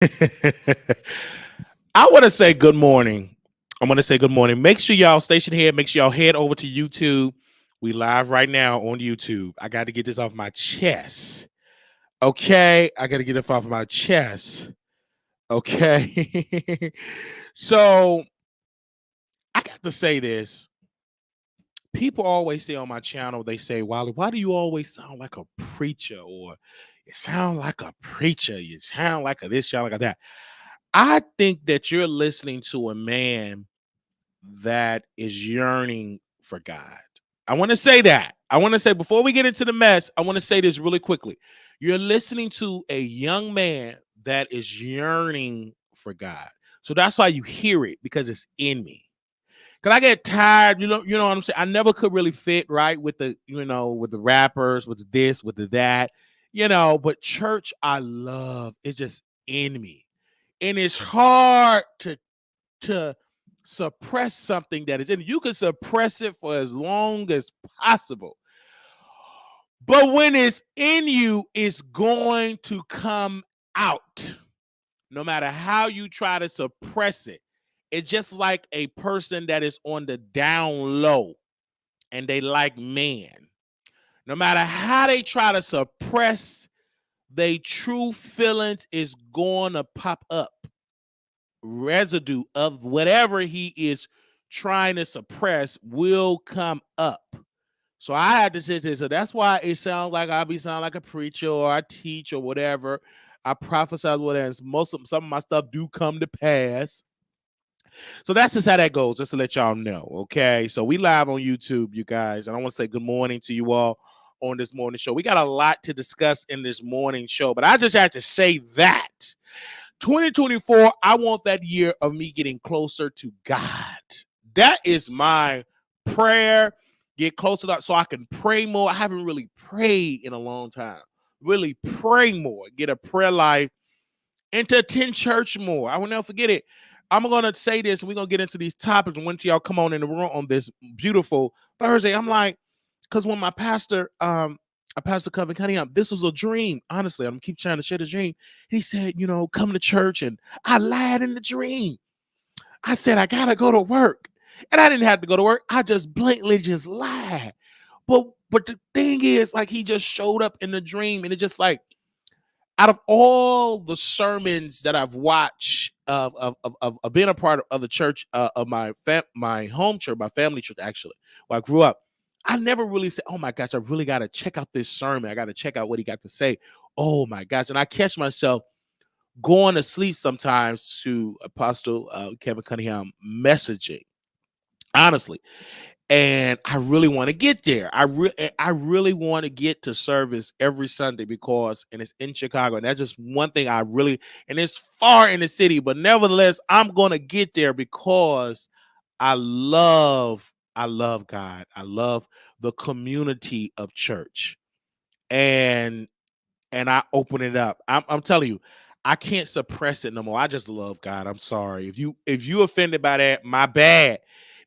I want to say good morning. I'm going to say good morning. Make sure y'all station head. Make sure y'all head over to YouTube. We live right now on YouTube. I got to get this off my chest. Okay. I got to get it off my chest. Okay. So I got to say this. People always say on my channel, they say, Wiley, why do you always sound like a preacher? Or you sound like a preacher. You sound like a this, you sound like a that. I think that you're listening to a man that is yearning for God. I want to say that. I want to say before we get into the mess, I want to say this really quickly. You're listening to a young man that is yearning for God. So that's why you hear it because it's in me. Cause I get tired, you know what I'm saying. I never could really fit right with the, with the rappers, with this, with the that, But church, I love. It's just in me, and it's hard to suppress something that is in. You can suppress it for as long as possible, but when it's in you, it's going to come out. No matter how you try to suppress it, it's just like a person that is on the down low and they like man. No matter how they try to suppress their true feelings, is going to pop up. Residue of whatever he is trying to suppress will come up. So I had to say this. So that's why it sounds like I be sound like a preacher or I teach or whatever. I prophesy whatever. Some of my stuff do come to pass. So that's just how that goes, just to let y'all know. Okay. So we live on YouTube, you guys. And I want to say good morning to you all on this morning show. We got a lot to discuss in this morning show, but I just had to say that 2024, I want that year of me getting closer to God. That is my prayer. Get closer to, so I can pray more. I haven't really prayed in a long time. Really pray more. Get a prayer life and to attend church more. I will never forget it. I'm going to say this, and we're going to get into these topics. And when y'all come on in the room on this beautiful Thursday, I'm like, because when my pastor, Pastor Coven Cunningham, this was a dream. Honestly, I'm keep trying to share the dream. He said, come to church, and I lied in the dream. I said I gotta go to work, and I didn't have to go to work. I just blatantly just lied. But the thing is, like, he just showed up in the dream, and it just like, out of all the sermons that I've watched of being a part of the church, of my home church, my family church, actually, where I grew up, I never really said, "Oh my gosh, I really got to check out this sermon. I got to check out what he got to say." Oh my gosh, and I catch myself going to sleep sometimes to Apostle Kevin Cunningham messaging, honestly. And I really want to get there. I really want to get to service every Sunday because, and it's in Chicago, and that's just one thing I really, and it's far in the city, but nevertheless, I'm going to get there because I love God. I love the community of church, and I open it up. I'm telling you, I can't suppress it no more. I just love God. I'm sorry if you offended by that, my bad.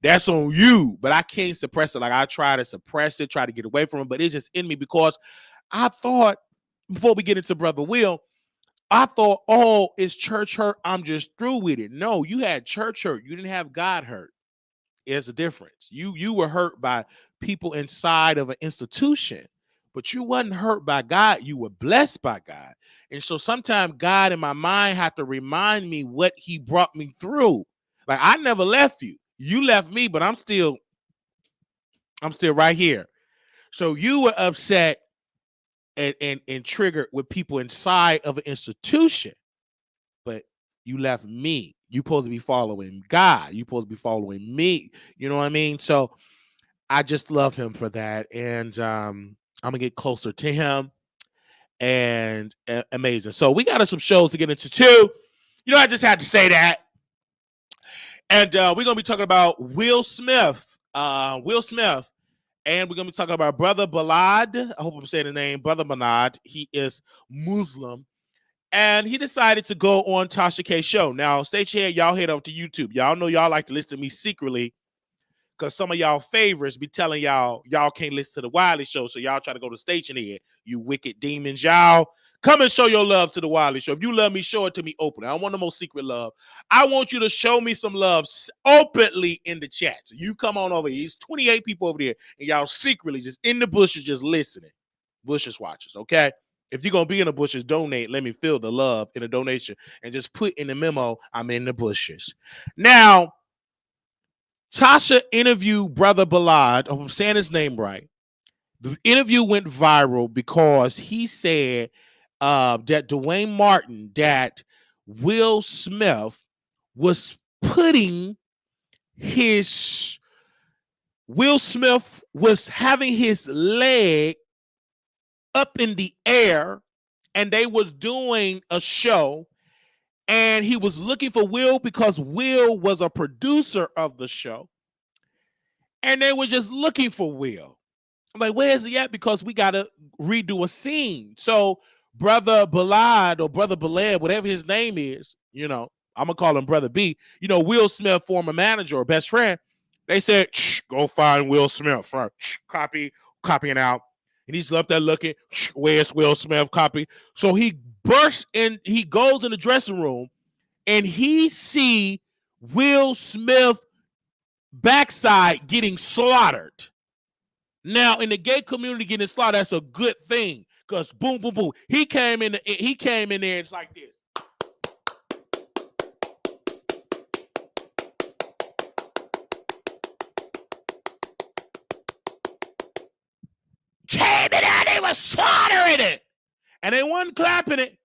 That's on you. But I can't suppress it. Like, I try to suppress it, try to get away from it, but it's just in me because I thought, before we get into Brother Will, I thought, oh, it's church hurt. I'm just through with it. No, you had church hurt. You didn't have God hurt. There's a difference. You were hurt by people inside of an institution, but you wasn't hurt by God. You were blessed by God. And so sometimes God in my mind had to remind me what he brought me through. Like, I never left you. You left me, but I'm still right here. So you were upset and triggered with people inside of an institution, but you left me. You supposed to be following God. You supposed to be following me. You know what I mean? So I just love him for that. And I'm gonna get closer to him. And amazing. So we got some shows to get into too. I just had to say that. And we're gonna be talking about Will Smith. Will Smith. And we're gonna be talking about Brother Balad. I hope I'm saying his name, Brother Balad. He is Muslim. And he decided to go on Tasha K show. Now, stay here, y'all head over to YouTube. Y'all know y'all like to listen to me secretly, because some of y'all favorites be telling y'all can't listen to the Wiley Show, so y'all try to go to station here. You wicked demons, y'all. Come and show your love to the Wiley Show. If you love me, show it to me openly. I don't want no more secret love. I want you to show me some love openly in the chat. So you come on over here. It's 28 people over there, and y'all secretly just in the bushes, just listening. Bushes watchers, okay? If you're going to be in the bushes, donate. Let me feel the love in a donation. And just put in the memo, I'm in the bushes. Now, Tasha interviewed Brother Ballard. I'm saying his name right. The interview went viral because he said that Dwayne Martin, that Will Smith was putting his, Will Smith was having his leg up in the air, and they was doing a show, and he was looking for Will because Will was a producer of the show, and they were just looking for Will. I'm like, where is he at? Because we got to redo a scene. So Brother Ballard or Brother Ballard, whatever his name is, I'm going to call him Brother B, Will Smith, former manager or best friend, they said, go find Will Smith. Copying out. And he's up there looking, where's Will Smith? Copy. So he bursts in, he goes in the dressing room, and he see Will Smith backside getting slaughtered. Now, in the gay community, getting slaughtered, that's a good thing. Because boom, boom, boom. He came in there, and it's like this. Came in there, and they were slaughtering it. And they wasn't clapping it.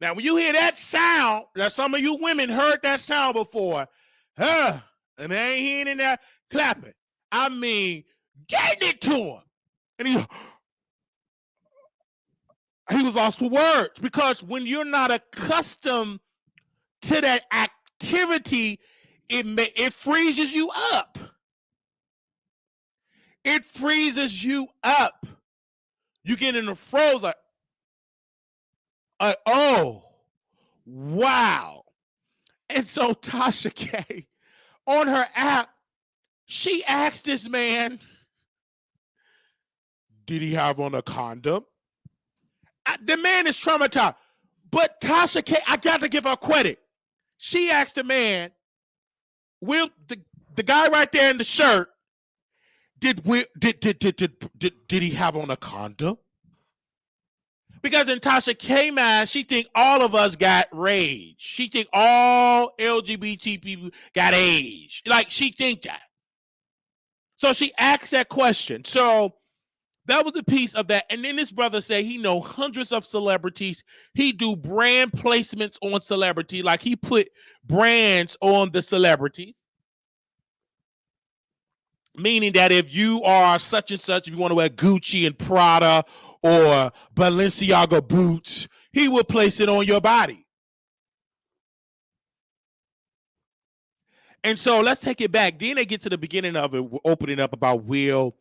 Now, when you hear that sound, now some of you women heard that sound before, and they ain't hearing in there clapping. I mean, getting it to him. And he was lost for words, because when you're not accustomed to that activity, it freezes you up. It freezes you up. You get in the froze like, oh, wow. And so Tasha K, on her app, she asked this man, did he have on a condom? The man is traumatized. But Tasha K, I got to give her credit. She asked the man, Will, the guy right there in the shirt, did he have on a condom? Because in Tasha K mind, she think all of us got rage. She think all LGBT people got age. Like, she think that. So she asked that question. So that was a piece of that. And then this brother said he know hundreds of celebrities. He do brand placements on celebrity. Like, he put brands on the celebrities. Meaning that if you are such and such, if you want to wear Gucci and Prada or Balenciaga boots, he will place it on your body. And so let's take it back. Then they get to the beginning of it, opening up about Will,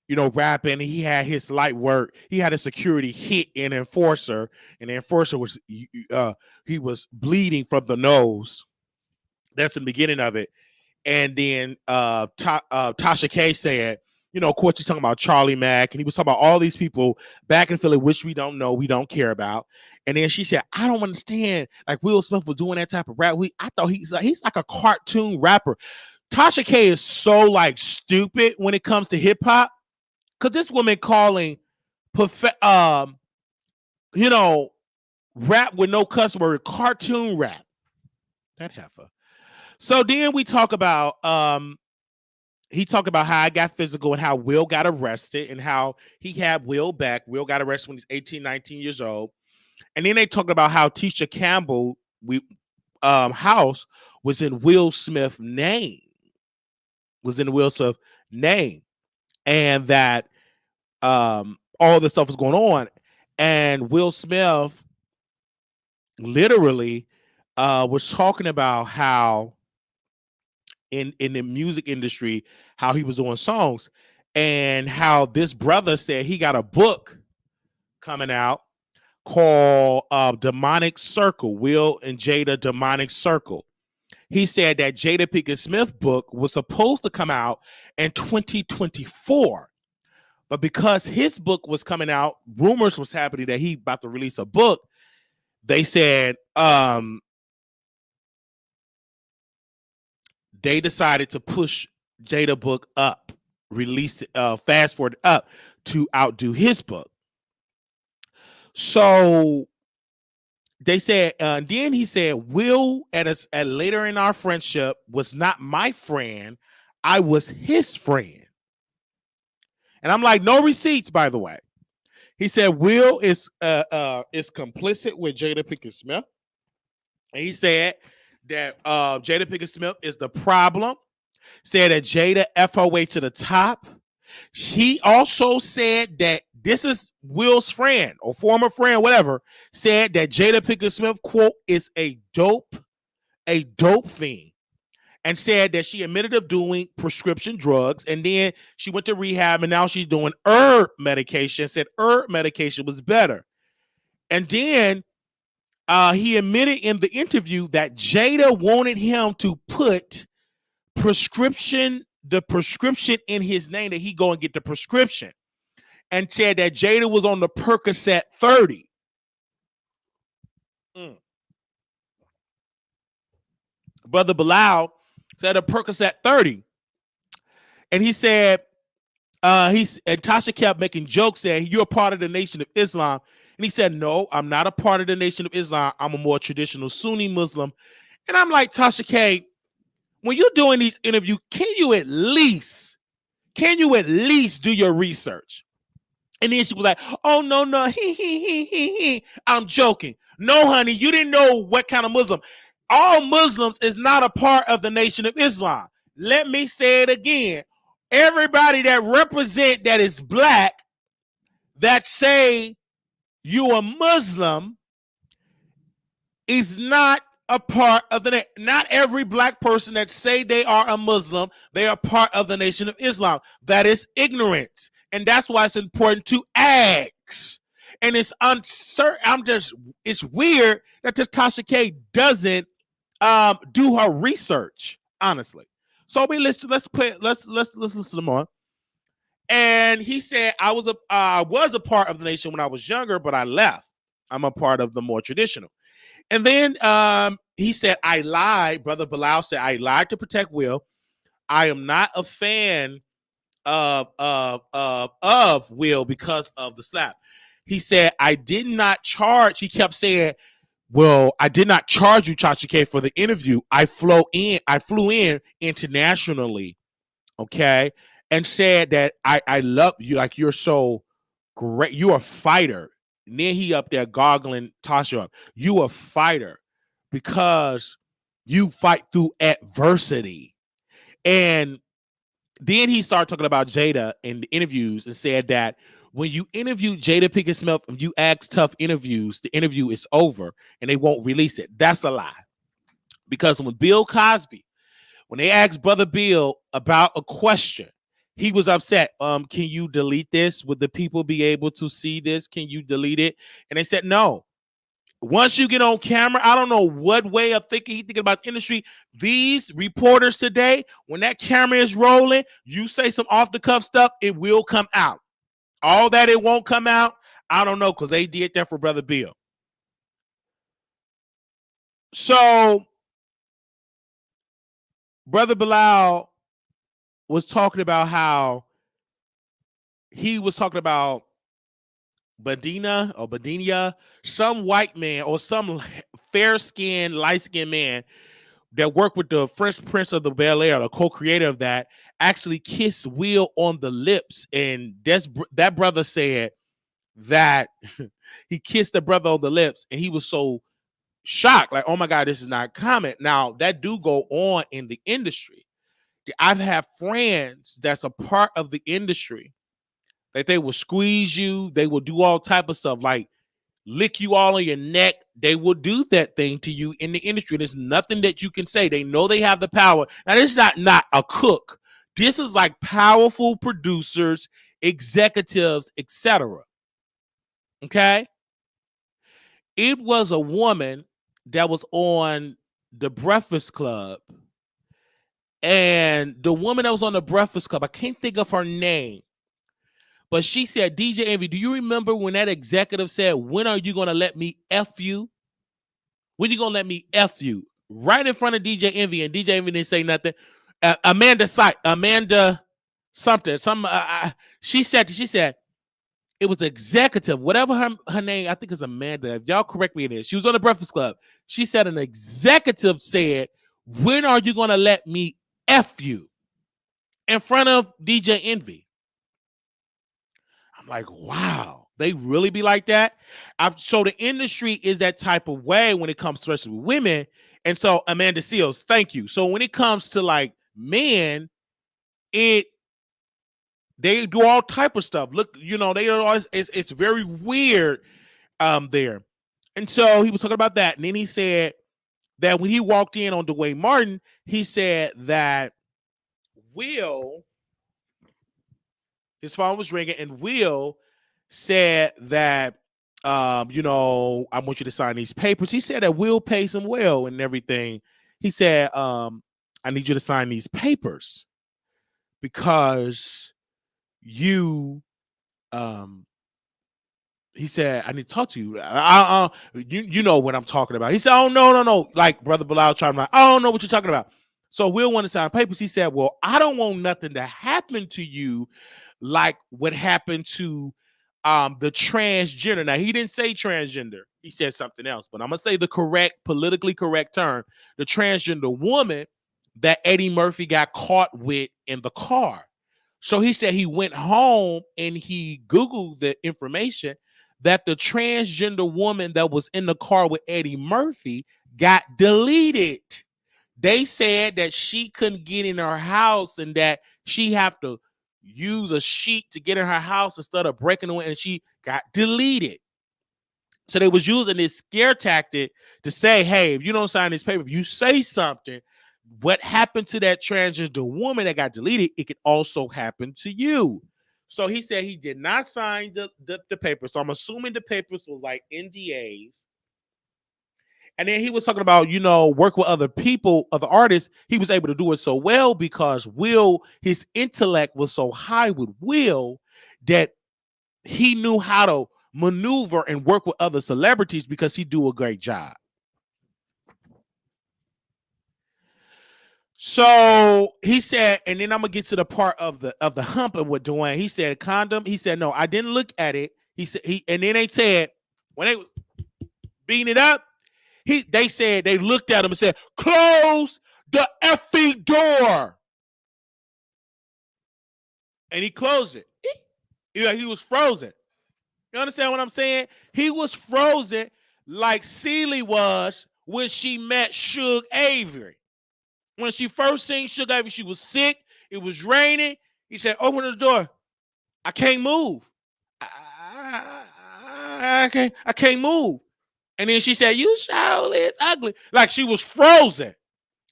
rapping. He had his light work. He had a security hit an enforcer, and the enforcer was, he was bleeding from the nose. That's the beginning of it. And then Tasha K said, of course, he's talking about Charlie Mack, and he was talking about all these people back in Philly, which we don't know, we don't care about. And then she said, I don't understand. Like, Will Smith was doing that type of rap. I thought he's like a cartoon rapper. Tasha K is so like stupid when it comes to hip hop, because this woman calling, rap with no cuss word cartoon rap. That heifer. So then we talk about, he talked about how I got physical and how Will got arrested and how he had Will back. Will got arrested when he's 18, 19 years old. And then they talked about how Tisha Campbell house was in Will Smith's name. And that all this stuff was going on. And Will Smith literally was talking about how in the music industry, how he was doing songs, and how this brother said he got a book coming out called Demonic Circle, Will and Jada Demonic Circle. He said that Jada Pinkett Smith book was supposed to come out in 2024, but because his book was coming out, rumors was happening that he about to release a book. they said they decided to push Jada book up, release fast forward up to outdo his book. So they said, then he said, Will at later in our friendship was not my friend, I was his friend. And I'm like, no receipts, by the way. He said Will is complicit with Jada Pinkett Smith. And he said that Jada Pinkett Smith is the problem. Said that Jada F her way to the top. She also said that this is Will's friend or former friend, whatever, said that Jada Pinkett Smith, quote, is a dope fiend. And said that she admitted of doing prescription drugs. And then she went to rehab and now she's doing herb medication. Said herb medication was better. And then he admitted in the interview that Jada wanted him to put the prescription in his name, that he go and get the prescription. And said that Jada was on the Percocet 30. Brother Bilal said a Percocet 30. And he said, and Tasha kept making jokes saying, you're a part of the Nation of Islam. And he said, no, I'm not a part of the Nation of Islam. I'm a more traditional Sunni Muslim. And I'm like, Tasha K, when you're doing these interviews, can you at least do your research? And then she was like, oh, no, I'm joking. No, honey, you didn't know what kind of Muslim. All Muslims is not a part of the Nation of Islam. Let me say it again. Everybody that represent that is black, that say you a Muslim, is not a part of the, not every black person that say they are a Muslim, they are part of the Nation of Islam. That is ignorance. And that's why it's important to ask. And it's uncertain. It's weird that Tasha K doesn't do her research, honestly. So let's listen to more. And he said, I was a part of the Nation when I was younger, but I left. I'm a part of the more traditional. And then he said, I lied. Brother Bilal said, I lied to protect Will. I am not a fan of Will because of the slap. He said, I did not charge. He kept saying, well, I did not charge you, Tasha K, for the interview. I flew in internationally, okay, and said that I love you, like you're so great. You're a fighter. And then he up there goggling Tasha up. You a fighter because you fight through adversity. And then he started talking about Jada in the interviews and said that when you interview Jada Pinkett Smith and you ask tough interviews, the interview is over and they won't release it. That's a lie. Because when Bill Cosby, when they asked Brother Bill about a question, he was upset. Can you delete this? Would the people be able to see this? Can you delete it? And they said, no. Once you get on camera, I don't know what way of thinking he's thinking about the industry. These reporters today, when that camera is rolling, you say some off-the-cuff stuff, it will come out. All that it won't come out, I don't know, because they did that for Brother Bill. So, Brother Bilal was talking about how he was talking about Badinia, some white man or some fair-skinned, light-skinned man that worked with the Fresh Prince of the Bel-Air, the co-creator of that, actually kissed Will on the lips. And that brother said that he kissed the brother on the lips and he was so shocked, like, oh my God, this is not common. Now, that do go on in the industry. I've had friends that's a part of the industry that they will squeeze you, they will do all type of stuff, like lick you all on your neck. They will do that thing to you in the industry. There's nothing that you can say. They know they have the power. Now, this is not a cook. This is like powerful producers, executives, etc. Okay? It was a woman that was on the Breakfast Club. And the woman that was on the Breakfast Club, I can't think of her name. But she said, DJ Envy, do you remember when that executive said, when are you going to let me F you? When you gonna let me F you? Right in front of DJ Envy, and DJ Envy didn't say nothing. Amanda something. She said it was executive, whatever her name, I think it's Amanda. If y'all correct me in this, she was on the Breakfast Club. She said an executive said, when are you gonna let me F you? In front of DJ Envy. I'm like, wow, they really be like that? So the industry is that type of way when it comes, especially with women. And so Amanda Seals, thank you. So when it comes to like men, they do all type of stuff. Look, they are always, it's very weird there. And so he was talking about that. And then he said that when he walked in on Dwayne Martin, he said that his phone was ringing, and Will said that, I want you to sign these papers. He said that Will pays him well and everything. He said, I need you to sign these papers because he said, I need to talk to you. You know what I'm talking about. He said, oh, no. Like Brother Bilal trying to, I don't know what you're talking about. So Will wanted to sign papers. He said, well, I don't want nothing to happen to you like what happened to the transgender. Now, he didn't say transgender. He said something else, but I'm going to say the politically correct term, the transgender woman that Eddie Murphy got caught with in the car. So he said he went home and he Googled the information that the transgender woman that was in the car with Eddie Murphy got deleted. They said that she couldn't get in her house and that she have to use a sheet to get in her house instead of breaking the window, and she got deleted. So they was using this scare tactic to say, hey, if you don't sign this paper, if you say something, what happened to that transgender woman that got deleted, it could also happen to you. So he said he did not sign the paper. So I'm assuming the papers was like NDAs. And then he was talking about, work with other people, other artists. He was able to do it so well because his intellect was so high with Will that he knew how to maneuver and work with other celebrities because he do a great job. So he said, and then I'm gonna get to the part of the humping with Dwayne. He said condom. He said, no, I didn't look at it. He said and then they said when they was beating it up, they said they looked at him and said, close the effing door. And he closed it. He was frozen. You understand what I'm saying? He was frozen like Celie was when she met Suge Avery. When she first seen Suge Avery, she was sick. It was raining. He said, open the door. I can't move. I can't move. And then she said, you sure is ugly. Like she was frozen.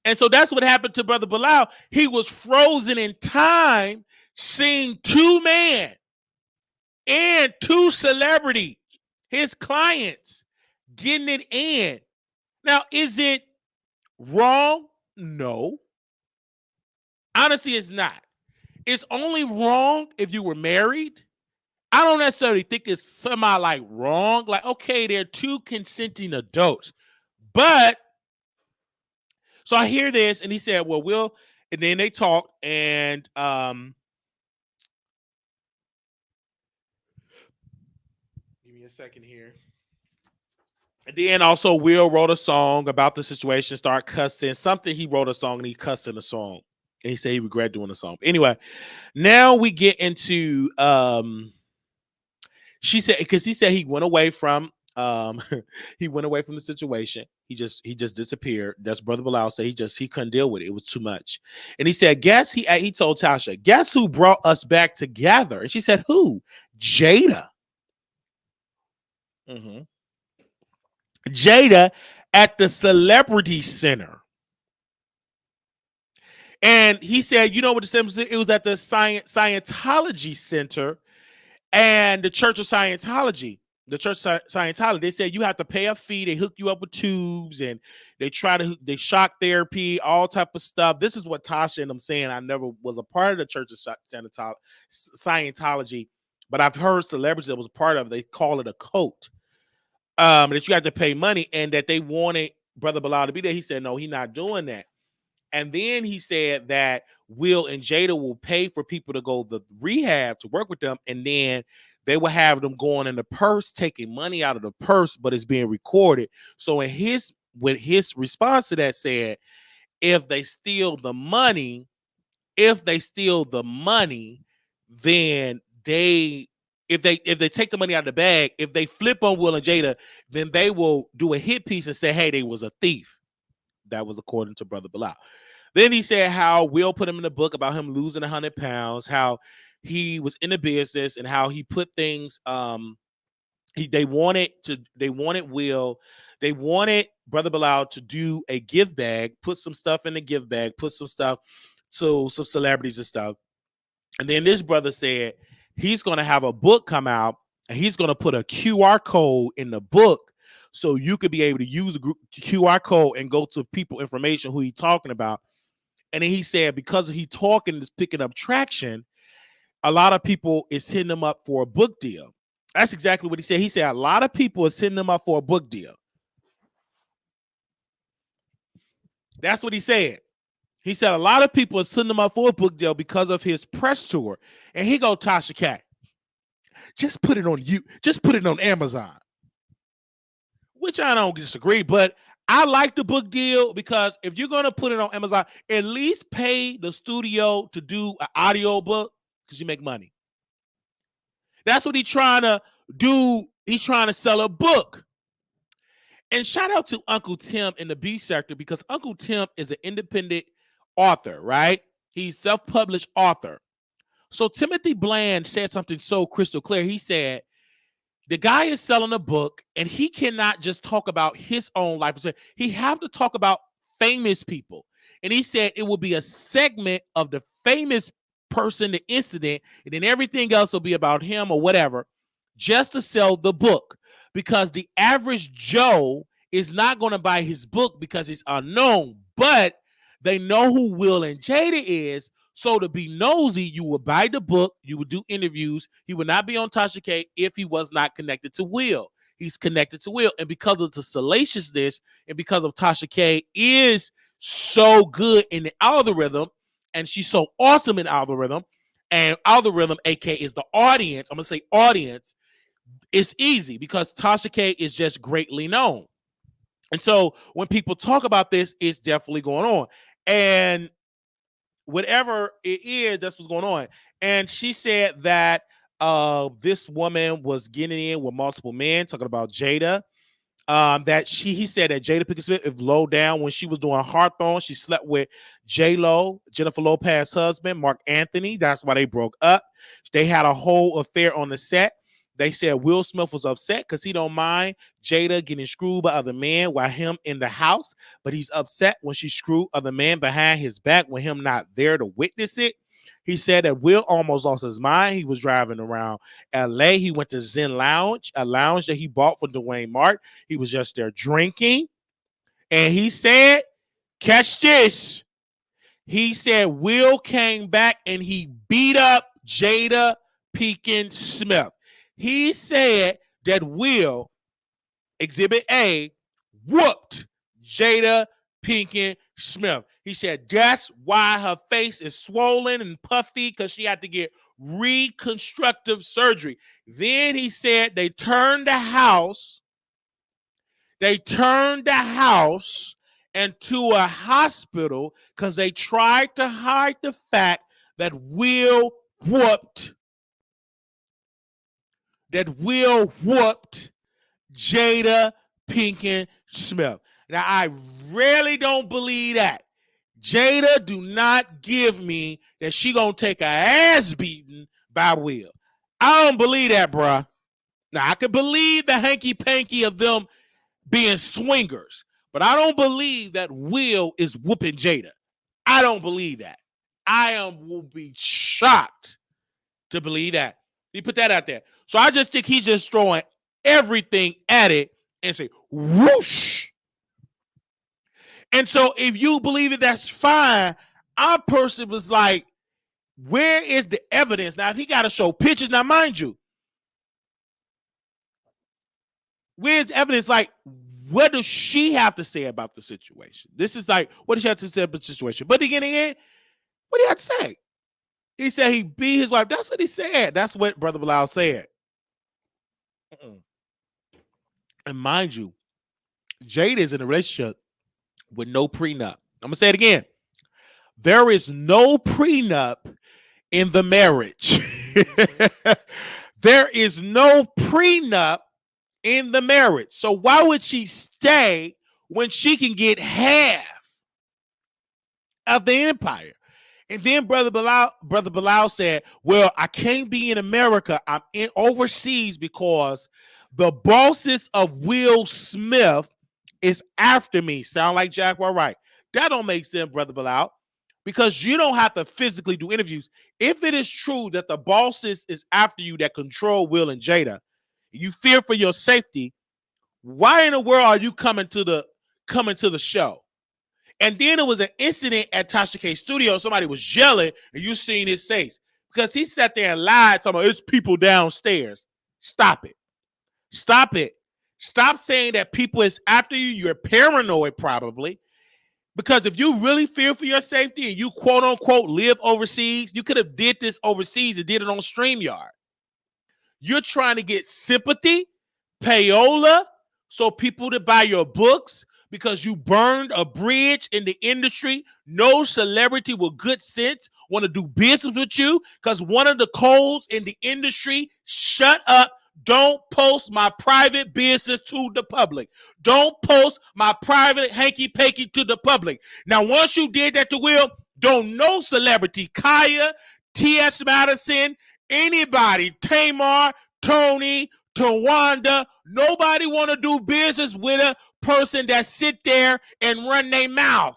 And so that's what happened to Brother Bilal. He was frozen in time seeing two men and two celebrity, his clients, getting it in. Now, is it wrong? No. Honestly, it's not. It's only wrong if you were married. I don't necessarily think it's somehow like wrong. Like, okay, they're two consenting adults. But so I hear this, and he said, well, and then they talked, and give me a second here. And then also Will wrote a song about the situation, start cussing. Something he wrote a song and he cussed in the song. And he said he regret doing the song. Anyway, now we get into she said, because he said he went away from the situation. He just disappeared. That's Brother Bilal said he couldn't deal with it. It was too much. And he said, he told Tasha, guess who brought us back together? And she said, who? Jada. Mm-hmm. Jada at the Celebrity Center. And he said, you know what it was at the Scientology Center and the Church of Scientology. The Church of Scientology, they said you have to pay a fee. They hook you up with tubes and they shock therapy, all type of stuff. This is what Tasha and I'm saying. I never was a part of the Church of Scientology, but I've heard celebrities that was a part of it. They call it a cult. that you have to pay money, and that they wanted Brother Bilal to be there. He said, no, he's not doing that. And then he said that Will and Jada will pay for people to go to rehab to work with them, and then they will have them going in the purse, taking money out of the purse, but it's being recorded. So with his response to that said, if they steal the money, then if they take the money out of the bag, if they flip on Will and Jada, then they will do a hit piece and say, hey, they was a thief. That was according to Brother Bilal. Then he said how Will put him in the book about him losing 100 pounds, how he was in the business, and how he put things. They wanted Brother Bilal to do a gift bag, put some stuff in the gift bag, put some stuff to some celebrities and stuff. And then this brother said he's going to have a book come out, and he's going to put a QR code in the book so you could be able to use the QR code and go to people information who he's talking about. And then he said because he talking is picking up traction, a lot of people is hitting him up for a book deal. That's exactly what he said. He said a lot of people are sending him up for a book deal. That's what he said. He said a lot of people are sending him up for a book deal because of his press tour. And he go, Tasha Cat, just put it on you. Just put it on Amazon. Which I don't disagree, but I like the book deal because if you're going to put it on Amazon, at least pay the studio to do an audio book because you make money. That's what he's trying to do. He's trying to sell a book. And shout out to Uncle Tim in the B sector because Uncle Tim is an independent author, right? He's self-published author. So Timothy Bland said something so crystal clear. He said, the guy is selling a book and he cannot just talk about his own life. He have to talk about famous people. And he said it will be a segment of the famous person, the incident, and then everything else will be about him or whatever, just to sell the book. Because the average Joe is not going to buy his book because it's unknown, but they know who Will and Jada is. So to be nosy, you would buy the book, you would do interviews. He would not be on Tasha K if he was not connected to Will. He's connected to Will. And because of the salaciousness and because of Tasha K is so good in the algorithm, and she's so awesome in algorithm, and algorithm, aka is the audience, I'm going to say audience, it's easy because Tasha K is just greatly known. And so when people talk about this, it's definitely going on. And whatever it is, that's what's going on. And she said that this woman was getting in with multiple men, talking about Jada. That he said that Jada Pinkett Smith is low down when she was doing Hawthorne. She slept with J-Lo, Jennifer Lopez's husband, Mark Anthony. That's why they broke up. They had a whole affair on the set. They said Will Smith was upset because he don't mind Jada getting screwed by other men while him in the house, but he's upset when she screwed other men behind his back with him not there to witness it. He said that Will almost lost his mind. He was driving around LA. He went to Zen Lounge, a lounge that he bought for Dwayne Martin. He was just there drinking. And he said, catch this. He said Will came back and he beat up Jada Pinkett Smith. He said that Will, Exhibit A, whooped Jada Pinkett Smith. He said that's why her face is swollen and puffy because she had to get reconstructive surgery. Then he said they turned the house into a hospital because they tried to hide the fact that Will whooped Jada Pinkett Smith. Now, I really don't believe that. Jada do not give me that she gonna take a ass beating by Will. I don't believe that, bruh. Now, I can believe the hanky-panky of them being swingers, but I don't believe that Will is whooping Jada. I don't believe that. Will be shocked to believe that. He put that out there. So I just think he's just throwing everything at it and say, whoosh. And so if you believe it, that's fine. Our person was like, where is the evidence? Now, if he got to show pictures, now mind you, Where's evidence? Like, what does she have to say about the situation? This is like, what does she have to say about the situation? But again, what do you have to say? He said he beat his wife. That's what he said. That's what Brother Bilal said. And mind you, Jada is in a relationship with no prenup. I'm going to say it again. There is no prenup in the marriage. There is no prenup in the marriage. So why would she stay when she can get half of the empire? And then Brother Bilal said, well, I can't be in America. I'm in overseas because the bosses of Will Smith is after me. Sound like Jack right? That don't make sense, Brother Bilal, because you don't have to physically do interviews. If it is true that the bosses is after you that control Will and Jada, you fear for your safety, why in the world are you coming to the show? And then there was an incident at Tasha K's studio. Somebody was yelling, and you seen his face because he sat there and lied, talking about it's people downstairs. Stop it. Stop it. Stop saying that people is after you. You're paranoid, probably. Because if you really fear for your safety and you quote unquote live overseas, you could have did this overseas and did it on StreamYard. You're trying to get sympathy, payola, so people to buy your books because you burned a bridge in the industry. No celebrity with good sense want to do business with you because one of the codes in the industry, shut up. Don't post my private business to the public. Don't post my private hanky-panky to the public. Now, once you did that to Will, don't no celebrity, Kaya, T.S. Madison, anybody, Tamar, Tony, Tawanda, nobody want to do business with a person that sit there and run their mouth.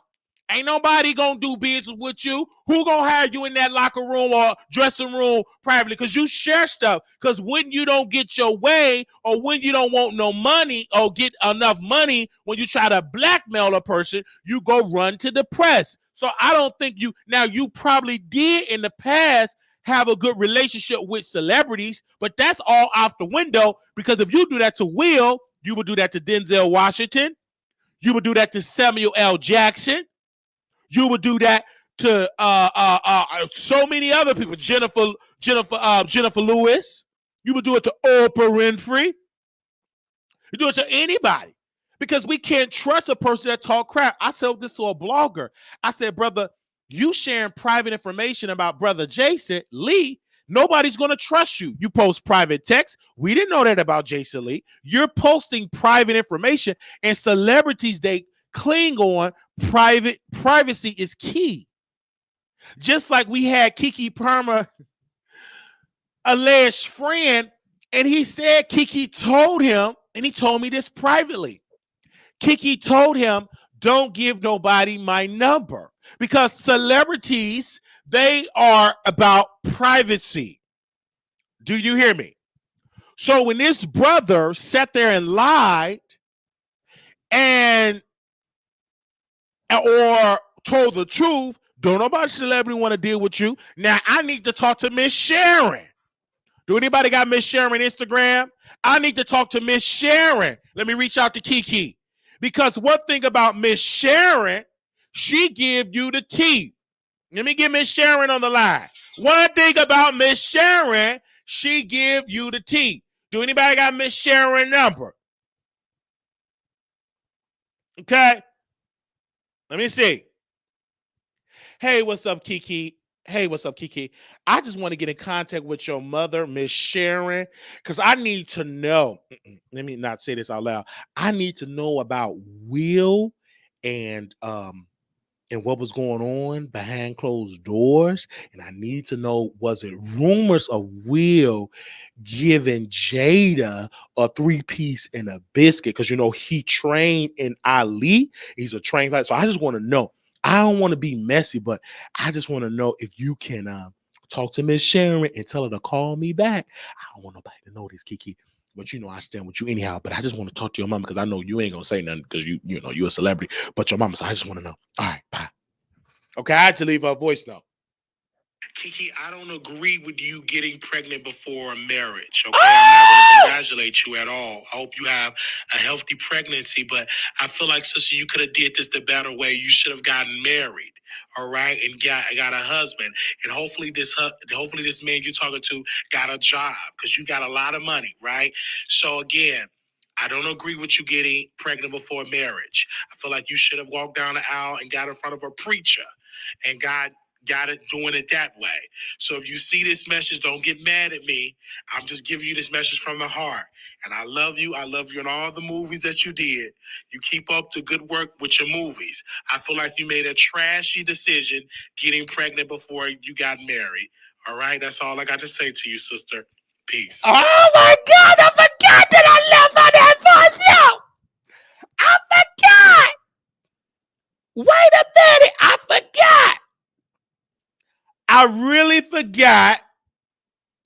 Ain't nobody gonna do business with you. Who gonna have you in that locker room or dressing room privately? Because you share stuff. Because when you don't get your way, or when you don't want no money or get enough money, when you try to blackmail a person, you go run to the press. So I don't think you probably did in the past have a good relationship with celebrities, but that's all out the window, because if you do that to Will, you would do that to Denzel Washington. You would do that to Samuel L. Jackson. You would do that to so many other people. Jennifer Lewis. You would do it to Oprah Winfrey. You do it to anybody, because we can't trust a person that talk crap. I told this to a blogger. I said, brother, you sharing private information about brother Jason Lee, nobody's going to trust you. You post private text. We didn't know that about Jason Lee. You're posting private information, and celebrities, they cling on privacy is key. Just like we had Keke Palmer, alleged friend, and he said Keke told him, and he told me this privately. Keke told him, don't give nobody my number, because celebrities, they are about privacy. Do you hear me? So when this brother sat there and lied or told the truth, don't nobody celebrity want to deal with you. Now I need to talk to Miss Sharon. Do anybody got Miss Sharon Instagram? I need to talk to Miss Sharon. Let me reach out to Keke. Because one thing about Miss Sharon, she give you the tea. Let me get Miss Sharon on the line. One thing about Miss Sharon, she give you the tea. Do anybody got Miss Sharon number? Okay. Let me see. Hey, what's up, Keke? Hey, what's up, Keke? I just want to get in contact with your mother, Miss Sharon, because I need to know. Let me not say this out loud. I need to know about Will and what was going on behind closed doors. And I need to know, was it rumors of Will giving Jada a 3-piece and a biscuit? Because, he trained in Ali. He's a trained fighter. So I just want to know. I don't want to be messy, but I just want to know if you can talk to Miss Sharon and tell her to call me back. I don't want nobody to know this, Keke. But I stand with you anyhow. But I just want to talk to your mama, because I know you ain't gonna say nothing, because you're a celebrity. But your mama, so I just want to know. All right, bye. Okay, I had to leave her a voice note. Kiki, I don't agree with you getting pregnant before marriage. Okay, I'm not going to congratulate you at all. I hope you have a healthy pregnancy, but I feel like, sister, you could have did this the better way. You should have gotten married, all right, and got a husband, and hopefully this man you're talking to got a job because you got a lot of money, right? So again. I don't agree with you getting pregnant before marriage. I feel like you should have walked down the aisle and got in front of a preacher and got it doing it that way. So if you see this message, don't get mad at me. I'm just giving you this message from the heart. And I love you. I love you in all the movies that you did. You keep up the good work with your movies. I feel like you made a trashy decision getting pregnant before you got married. All right? That's all I got to say to you, sister. Peace. Oh my God, I forgot that I left on that voice note. I forgot. Wait a minute. I forgot. I really forgot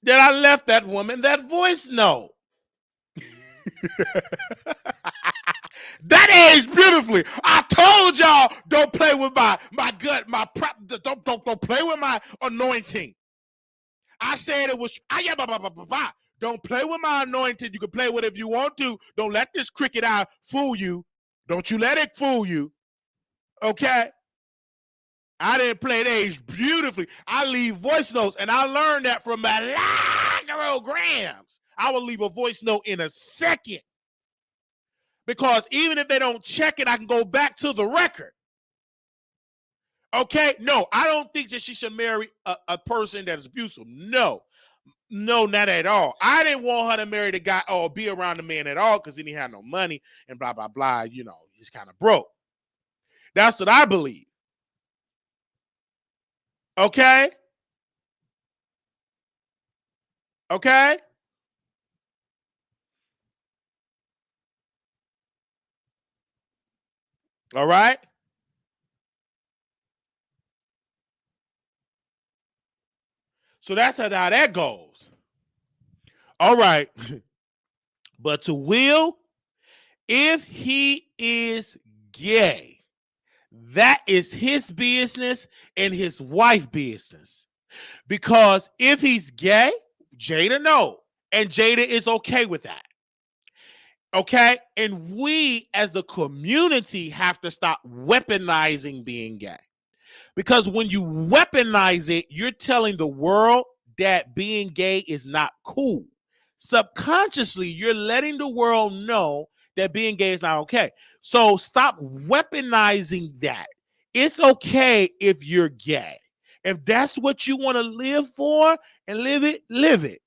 that I left that woman that voice note. That aged beautifully. I told y'all don't play with my gut, don't play with my anointing. I said it was don't play with my anointing. You can play with it if you want to. Don't let this cricket eye fool you. Don't you let it fool you. Okay? I didn't play it aged beautifully. I leave voice notes, and I learned that from my programs. I will leave a voice note in a second. Because even if they don't check it, I can go back to the record. Okay? No, I don't think that she should marry a person that is abusive. No, not at all. I didn't want her to marry the guy or be around the man at all because he didn't have no money and blah, blah, blah. You know, he's kind of broke. That's what I believe. Okay? Okay? All right? So that's how that goes. All right. But to Will, if he is gay, that is his business and his wife's business. Because if he's gay, Jada no. And Jada is okay with that. Okay? And we as the community have to stop weaponizing being gay. Because when you weaponize it, you're telling the world that being gay is not cool. Subconsciously, you're letting the world know that being gay is not okay. So stop weaponizing that. It's okay if you're gay. If that's what you want to live for and live it, live it.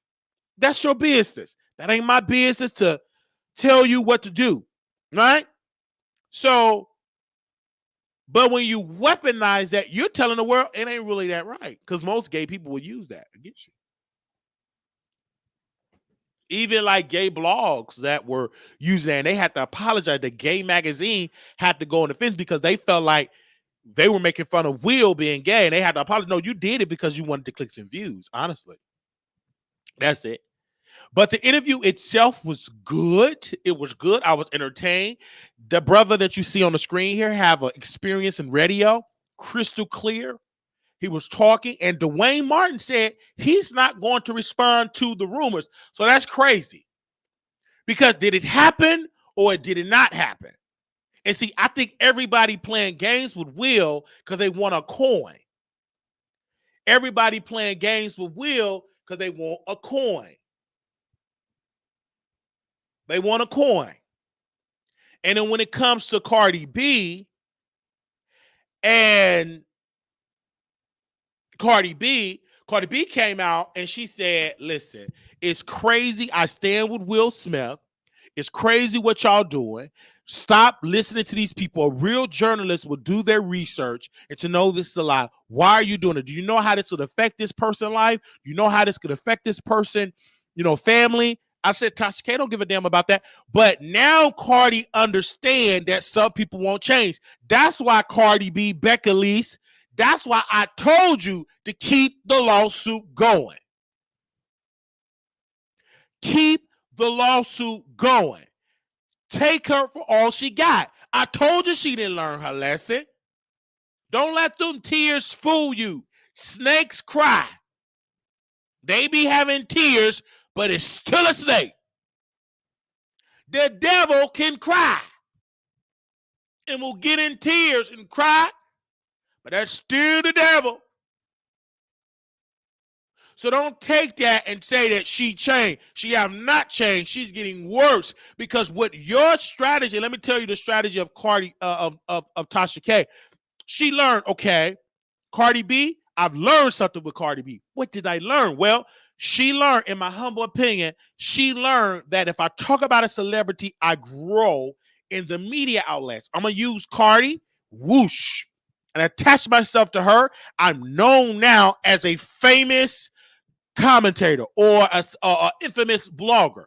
That's your business. That ain't my business to tell you what to do. Right? So, but when you weaponize that, you're telling the world it ain't really that right. Because most gay people will use that against you. Even like gay blogs that were using that, and they had to apologize. The gay magazine had to go on the fence because they felt like they were making fun of Will being gay, and they had to apologize. No, you did it because you wanted the clicks and views, honestly. That's it. But the interview itself was good. It was good. I was entertained. The brother that you see on the screen here have an experience in radio, crystal clear. He was talking, and Dwayne Martin said he's not going to respond to the rumors. So that's crazy. Because did it happen or did it not happen? And see, I think everybody playing games with Will because they want a coin. Everybody playing games with Will because they want a coin. They want a coin. And then when it comes to Cardi B Cardi B came out and she said, listen, it's crazy. I stand with Will Smith. It's crazy what y'all doing. Stop listening to these people. A real journalist will do their research and to know this is a lie. Why are you doing it? Do you know how this would affect this person's life? Do you know how this could affect this person, family? I said, Tasha K don't give a damn about that. But now Cardi understand that some people won't change. That's why Cardi B, Becca Lease, that's why I told you to keep the lawsuit going. Keep the lawsuit going. Take her for all she got. I told you she didn't learn her lesson. Don't let them tears fool you. Snakes cry. They be having tears, but it's still a snake. The devil can cry and will get in tears and cry, but that's still the devil. So don't take that and say that she changed. She have not changed. She's getting worse because what your strategy, let me tell you the strategy of Tasha K. She learned, okay, Cardi B, I've learned something with Cardi B. What did I learn? Well, she learned, in my humble opinion, she learned that if I talk about a celebrity, I grow in the media outlets. I'm going to use Cardi, whoosh, and attach myself to her. I'm known now as a famous commentator or a infamous blogger.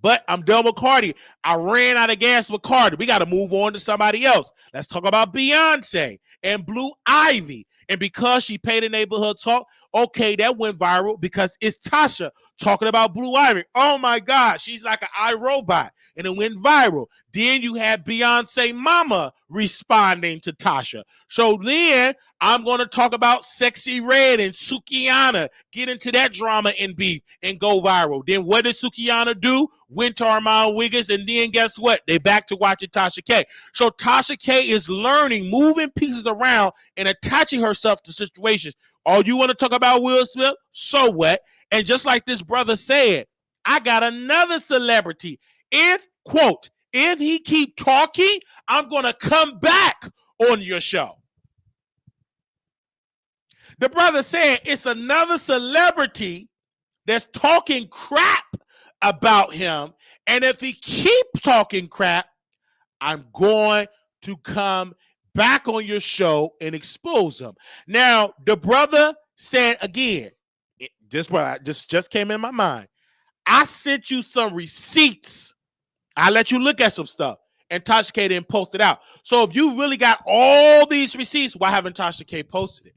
But I'm done with Cardi. I ran out of gas with Cardi. We got to move on to somebody else. Let's talk about Beyonce and Blue Ivy. And because she paid a neighborhood talk, okay, that went viral because it's Tasha talking about Blue Ivy. Oh my God, she's like an iRobot. And it went viral. Then you had Beyonce mama responding to Tasha. So then I'm going to talk about Sexy Red and Sukihana. Get into that drama and beef and go viral. Then what did Sukihana do? Went to Armand Wiggins, and then guess what? They back to watching Tasha K. So Tasha K is learning, moving pieces around and attaching herself to situations. Oh, you want to talk about Will Smith? So what? And just like this brother said, I got another celebrity. If he keep talking, I'm going to come back on your show. The brother said it's another celebrity that's talking crap about him. And if he keeps talking crap, I'm going to come back on your show and expose him. Now, the brother said again, this just came in my mind. I sent you some receipts. I let you look at some stuff. And Tasha K didn't post it out. So if you really got all these receipts, why haven't Tasha K posted it?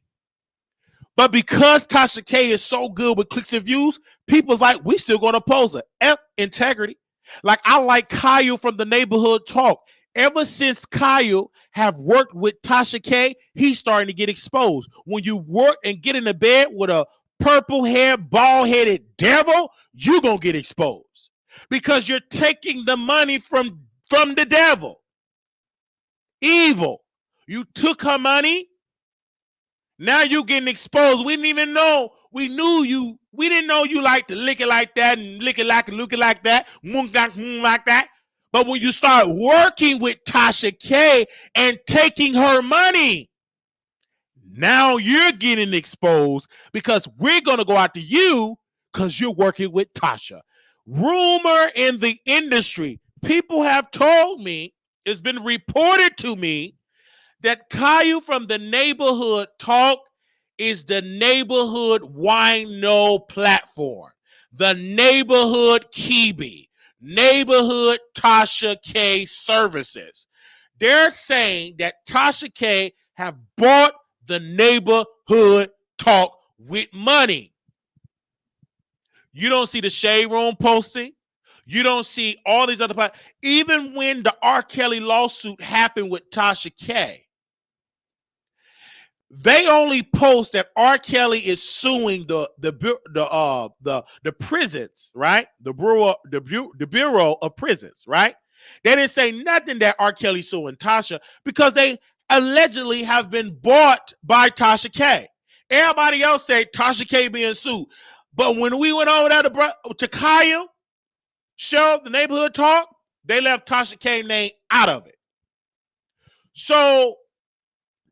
But because Tasha K is so good with clicks and views, people's like, we still going to post it. Integrity. Like I like Kyle from the Neighborhood Talk. Ever since Kyle have worked with Tasha K, he's starting to get exposed. When you work and get in the bed with a purple-haired, bald-headed devil, you're going to get exposed. Because you're taking the money from the devil. Evil. You took her money. Now you getting exposed. We didn't even know. We knew you. We didn't know you like to lick it like that and lick it like that, like that. But when you start working with Tasha K and taking her money, now you're getting exposed because we're going to go after you because you're working with Tasha. Rumor in the industry, people have told me, it's been reported to me, that Caillou from the Neighborhood Talk is the neighborhood wino platform, the neighborhood Kibi, neighborhood Tasha K services. They're saying that Tasha K have bought the Neighborhood Talk with money. You don't see the Shade Room posting. You don't see all these other platforms. Even when the R. Kelly lawsuit happened with Tasha K, they only post that R. Kelly is suing the prisons, right? The Bureau of Prisons, right? They didn't say nothing that R. Kelly suing Tasha because they allegedly have been bought by Tasha K. Everybody else say Tasha K being sued, but when we went over there to Kyle show, the Neighborhood Talk, they left Tasha K name out of it. So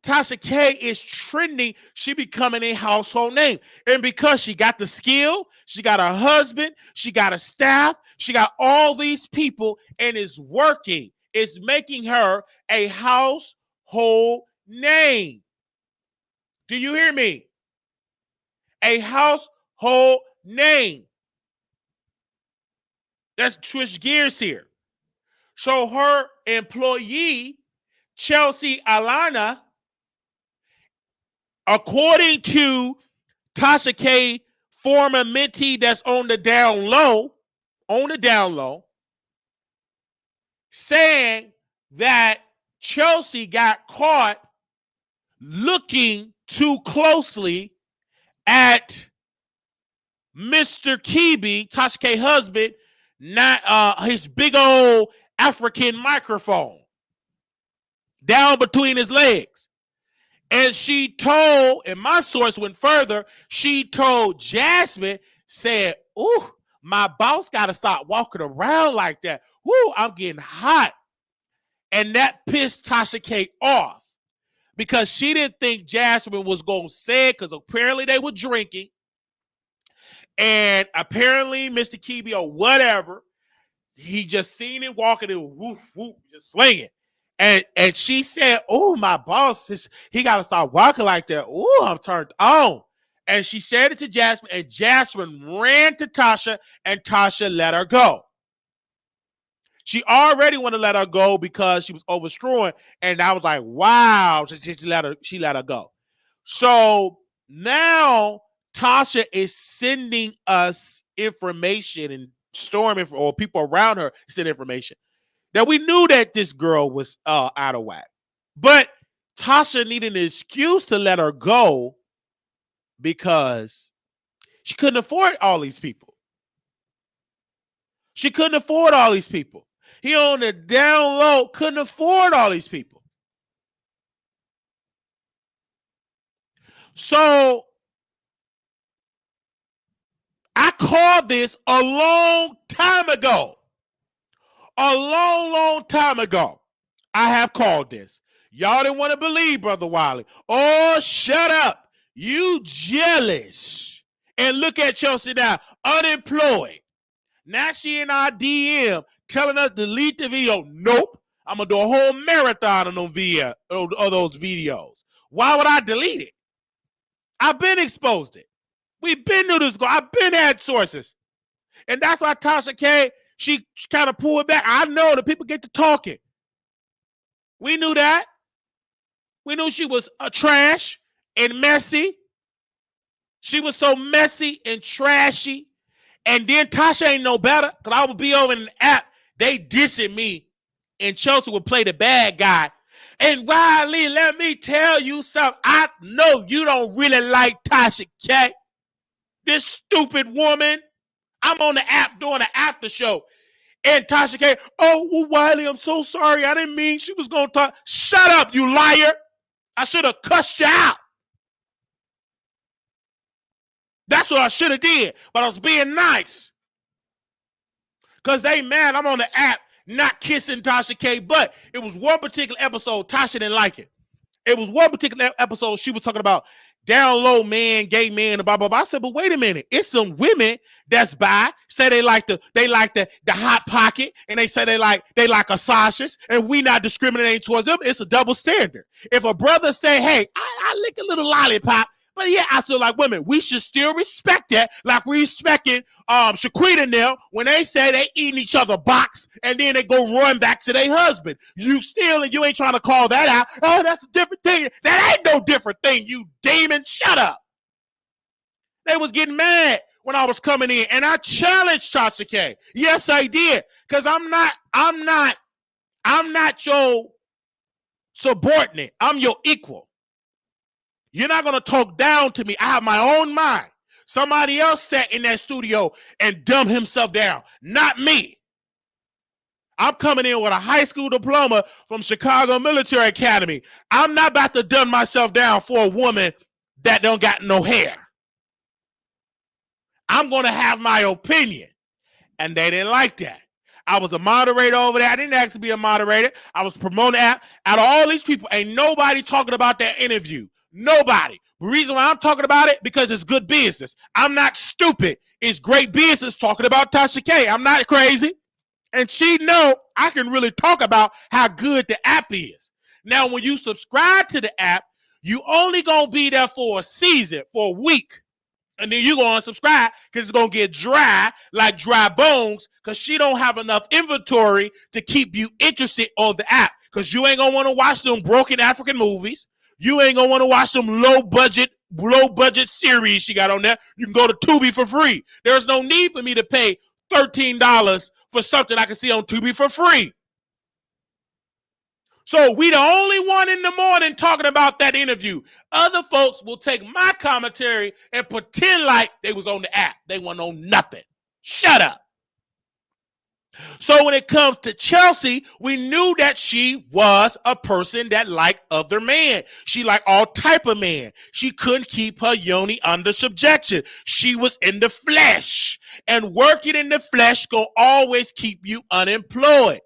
Tasha K is trending. She becoming a household name. And because she got the skill, she got a husband, she got a staff, she got all these people and is working. It's making her a household name. Do you hear me? A household name. Let's switch gears here. So her employee, Chelsea Alana, according to Tasha K, former mentee that's on the down low, saying that Chelsea got caught looking too closely at Mr. Kibi, Tasha K husband, not his big old African microphone down between his legs. And she told, and my source went further, she told Jasmine, said, ooh, my boss got to stop walking around like that. Woo, I'm getting hot. And that pissed Tasha K off because she didn't think Jasmine was going to say it because apparently they were drinking. And apparently Mr. Kibi or whatever, he just seen it walking and whoop, whoop, just slinging. And she said, oh, my boss, he got to start walking like that. Oh, I'm turned on. And she said it to Jasmine, and Jasmine ran to Tasha, and Tasha let her go. She already wanted to let her go because she was overstrewing, and I was like, wow, she let her go. So now Tasha is sending us information and storming, or people around her send information. Now, we knew that this girl was out of whack, but Tasha needed an excuse to let her go because she couldn't afford all these people. She couldn't afford all these people. He on the down low couldn't afford all these people. So I called this a long time ago. A long, long time ago, I have called this. Y'all didn't want to believe, Brother Wiley. Oh, shut up. You jealous. And look at Chelsea now, unemployed. Now she in our DM telling us delete the video. Nope. I'm going to do a whole marathon on those videos. Why would I delete it? I've been exposed it. We've been through this. I've been had sources. And that's why Tasha K, she kind of pulled back. I know that people get to talking. We knew that. We knew she was trash and messy. She was so messy and trashy. And then Tasha ain't no better because I would be over in the app. They dissing me. And Chelsea would play the bad guy. And Wiley, let me tell you something. I know you don't really like Tasha K. This stupid woman. I'm on the app doing an after show. And Tasha K, oh, well, Wiley, I'm so sorry. I didn't mean she was going to talk. Shut up, you liar. I should have cussed you out. That's what I should have did. But I was being nice. Because they mad I'm on the app not kissing Tasha K. But it was one particular episode. Tasha didn't like it. It was one particular episode she was talking about down low man, gay man, and blah, blah, blah. I said, but wait a minute. It's some women that's bi, say they like the hot pocket, and they say they like a sausage, and we not discriminating towards them. It's a double standard. If a brother say, hey, I lick a little lollipop, but yeah, I still like women. We should still respect that, like we respecting Shaquita and them when they say they eating each other box and then they go run back to their husband. You still, and you ain't trying to call that out. Oh, that's a different thing. That ain't no different thing, you demon. Shut up. They was getting mad when I was coming in, and I challenged Tasha K. Yes, I did, because I'm not your subordinate. I'm your equal. You're not going to talk down to me. I have my own mind. Somebody else sat in that studio and dumbed himself down. Not me. I'm coming in with a high school diploma from Chicago Military Academy. I'm not about to dumb myself down for a woman that don't got no hair. I'm going to have my opinion. And they didn't like that. I was a moderator over there. I didn't ask to be a moderator. I was promoting the app. Out of all these people, ain't nobody talking about that interview. Nobody. The reason why I'm talking about it, because it's good business. I'm not stupid. It's great business talking about Tasha K. I'm not crazy. And she know I can really talk about how good the app is. Now, when you subscribe to the app, you only going to be there for a season, for a week. And then you're going to unsubscribe because it's going to get dry like dry bones because she don't have enough inventory to keep you interested on the app because you ain't going to want to watch them broken African movies. You ain't going to want to watch some low budget series she got on there. You can go to Tubi for free. There's no need for me to pay $13 for something I can see on Tubi for free. So we the only one in the morning talking about that interview. Other folks will take my commentary and pretend like they was on the app. They weren't on nothing. Shut up. So when it comes to Chelsea, we knew that she was a person that liked other men. She liked all type of men. She couldn't keep her yoni under subjection. She was in the flesh. And working in the flesh gonna always keep you unemployed.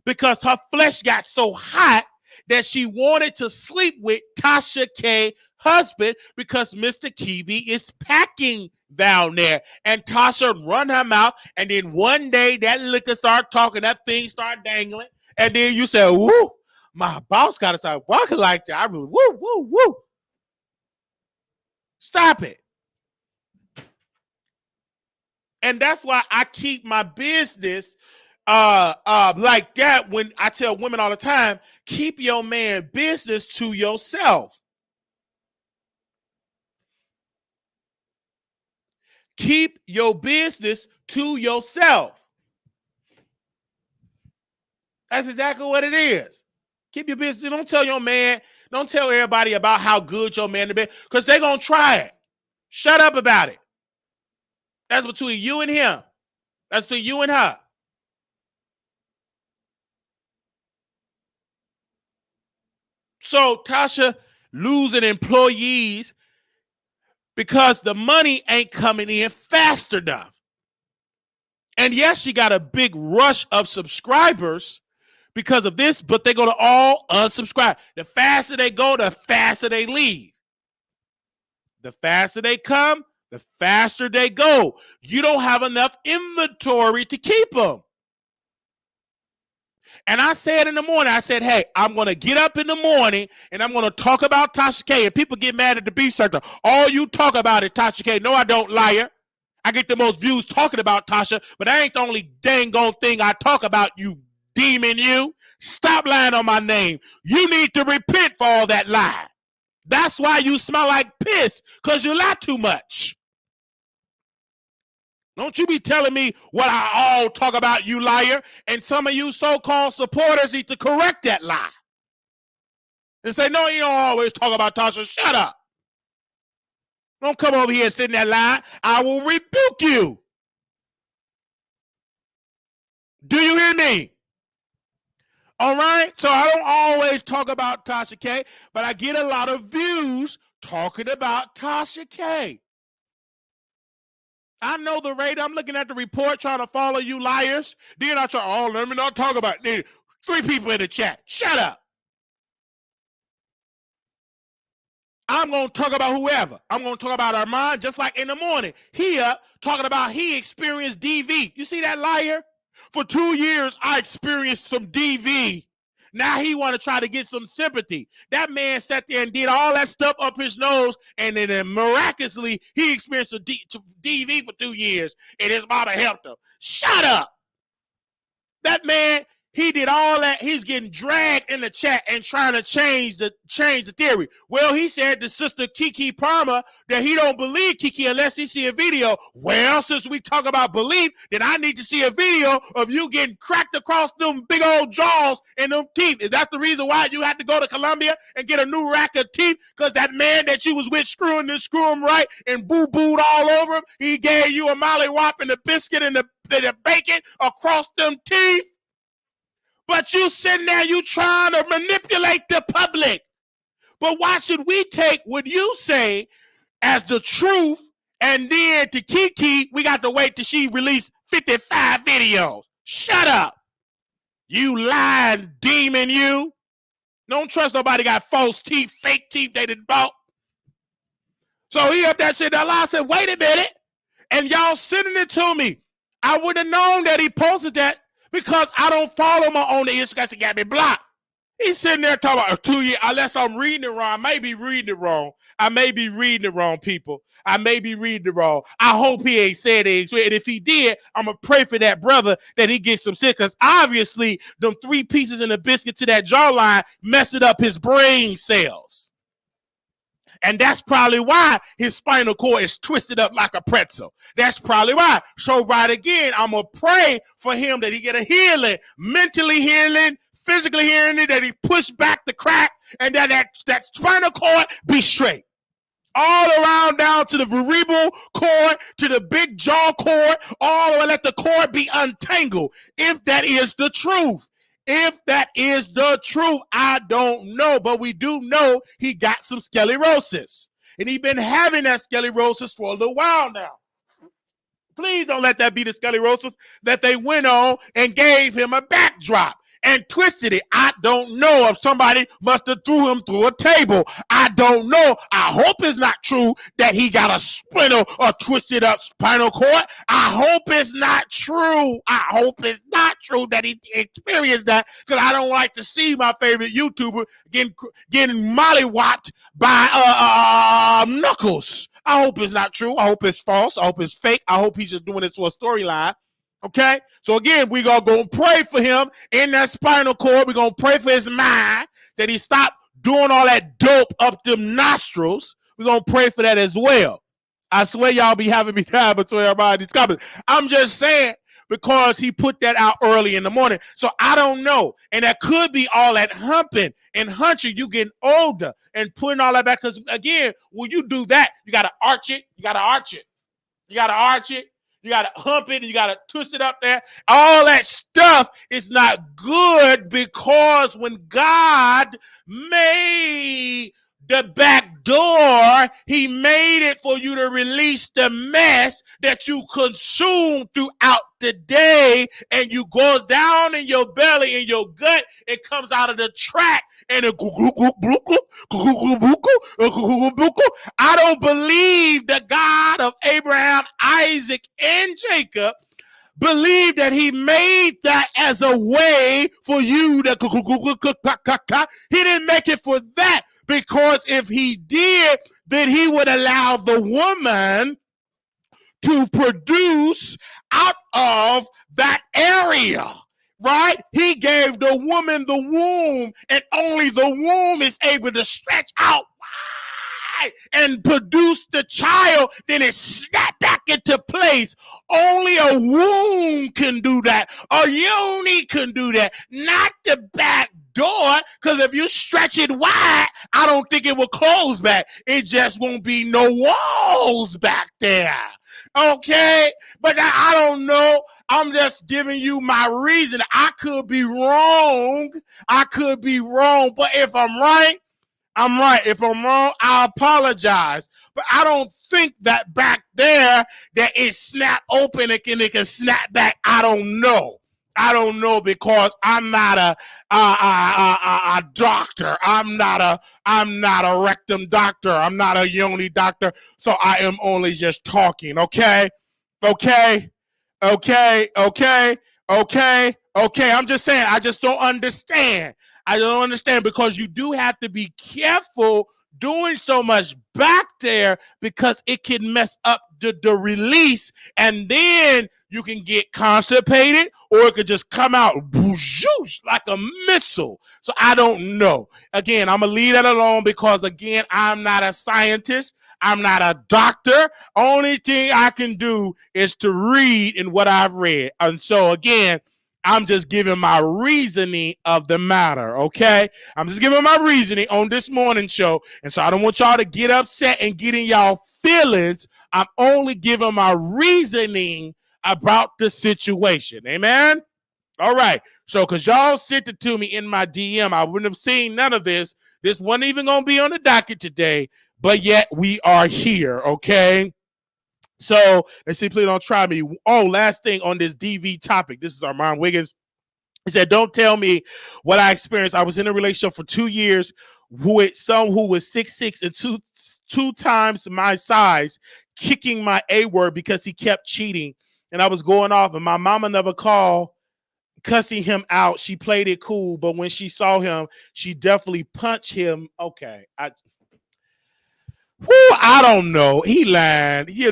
Because her flesh got so hot that she wanted to sleep with Tasha K's husband because Mr. Kiwi is packing down there. And Tasha run her mouth, and then one day that liquor start talking, that thing start dangling, and then you say, woo, my boss gotta start walking like that. I really, woo, woo, woo. Stop it. And that's why I keep my business like that. When I tell women all the time, keep your man business to yourself. Keep your business to yourself. That's exactly what it is. Keep your business. Don't tell your man. Don't tell everybody about how good your man to be, because they're going to try it. Shut up about it. That's between you and him. That's between you and her. So Tasha losing employees because the money ain't coming in fast enough. And yes, she got a big rush of subscribers because of this, but they're going to all unsubscribe. The faster they go, the faster they leave. The faster they come, the faster they go. You don't have enough inventory to keep them. And I said in the morning, I said, hey, I'm going to get up in the morning and I'm going to talk about Tasha K. And people get mad at the beef sector. All you talk about is Tasha K. No, I don't, liar. I get the most views talking about Tasha, but that ain't the only dang on thing I talk about, you demon, you. Stop lying on my name. You need to repent for all that lie. That's why you smell like piss, because you lie too much. Don't you be telling me what I all talk about, you liar. And some of you so-called supporters need to correct that lie. And say, no, you don't always talk about Tasha. Shut up. Don't come over here and sit in that lie. I will rebuke you. Do you hear me? All right? So I don't always talk about Tasha K, but I get a lot of views talking about Tasha K. I know the rate. I'm looking at the report trying to follow you liars. Then I try, oh, let me not talk about it. 3 people in the chat. Shut up. I'm going to talk about whoever. I'm going to talk about Armand just like in the morning. He up talking about he experienced DV. You see that liar? For 2 years, I experienced some DV. Now he want to try to get some sympathy. That man sat there and did all that stuff up his nose, and then miraculously, he experienced a DV for 2 years, and his mama helped him. Shut up. That man, he did all that. He's getting dragged in the chat and trying to change the theory. Well, he said to Sister Kiki Palmer that he don't believe Kiki unless he see a video. Well, since we talk about belief, then I need to see a video of you getting cracked across them big old jaws and them teeth. Is that the reason why you had to go to Colombia and get a new rack of teeth? Because that man that you was with screw him right and boo-booed all over him, he gave you a mollywop and a biscuit and the bacon across them teeth? But you sitting there, you trying to manipulate the public. But why should we take what you say as the truth, and then to Kiki, we got to wait till she released 55 videos? Shut up. You lying demon, you. Don't trust nobody got false teeth, fake teeth they done bought. So he up that shit. Now I said, wait a minute. And y'all sending it to me. I would have known that he posted that because I don't follow my own Instagram. He got me blocked. He's sitting there talking about 2 years, unless I'm reading it wrong. I may be reading it wrong. I may be reading it wrong, people. I may be reading it wrong. I hope he ain't said it. And if he did, I'm going to pray for that brother that he gets some sick. Because obviously, them 3 pieces in the biscuit to that jawline messing up his brain cells. And that's probably why his spinal cord is twisted up like a pretzel. That's probably why. So right again, I'm going to pray for him that he get a healing, mentally healing, physically hearing it, that he pushed back the crack, and that spinal cord be straight. All around down to the vertebral cord, to the big jaw cord, all the way, let the cord be untangled. If that is the truth. If that is the truth, I don't know. But we do know he got some sclerosis. And he's been having that sclerosis for a little while now. Please don't let that be the sclerosis that they went on and gave him a backdrop and twisted it. I don't know if somebody must have threw him through a table. I don't know. I hope it's not true that he got a splinter or twisted up spinal cord. I hope it's not true. I hope it's not true that he experienced that, because I don't like to see my favorite YouTuber getting mollywopped by Knuckles. I hope it's not true. I hope it's false. I hope it's fake. I hope he's just doing it for a storyline. Okay? So again, we're going to go pray for him in that spinal cord. We're going to pray for his mind, that he stop doing all that dope up them nostrils. We're going to pray for that as well. I swear y'all be having me time between everybody's comments. I'm just saying, because he put that out early in the morning. So I don't know. And that could be all that humping and hunching. You getting older and putting all that back. Because again, when you do that, you got to arch it. You got to arch it. You got to arch it. You got to hump it. And you got to twist it up there. All that stuff is not good, because when God made the back door, he made it for you to release the mess that you consume throughout the day, and you go down in your belly, in your gut, it comes out of the tract, and I don't believe the God of Abraham, Isaac, and Jacob believe that he made that as a way for you to he didn't make it for that. Because if he did, then he would allow the woman to produce out of that area, right? He gave the woman the womb, and only the womb is able to stretch out wide and produce the child. Then it snapped back into place. Only a womb can do that. A yoni can do that, not the back door, because if you stretch it wide, I don't think it will close back. It just won't be no walls back there. Okay? But I don't know. I'm just giving you my reason. I could be wrong. But if I'm right, I'm right. If I'm wrong, I apologize. But I don't think that back there that it snap open and it can snap back. I don't know. Because I'm not a doctor. I'm not a rectum doctor. I'm not a yoni doctor. So I am only just talking. Okay. I'm just saying, I just don't understand. Because you do have to be careful doing so much back there, because it can mess up the release, and then you can get constipated, or it could just come out like a missile. So I don't know. Again, I'm going to leave that alone, because, again, I'm not a scientist. I'm not a doctor. Only thing I can do is to read in what I've read. And so, again, I'm just giving my reasoning of the matter, okay? I'm just giving my reasoning on this morning show. And so I don't want y'all to get upset and get in y'all feelings. I'm only giving my reasoning about the situation. Amen? All right. So, because y'all sent it to me in my DM, I wouldn't have seen none of this. This wasn't even going to be on the docket today, but yet we are here, okay? So, let's see, please don't try me. Oh, last thing on this DV topic. This is Armand Wiggins. He said, don't tell me what I experienced. I was in a relationship for 2 years with someone who was 6'6" and two times my size, kicking my A word because he kept cheating. And I was going off, and my mama never called, cussing him out. She played it cool, but when she saw him, she definitely punched him. Okay. I don't know. He lied. He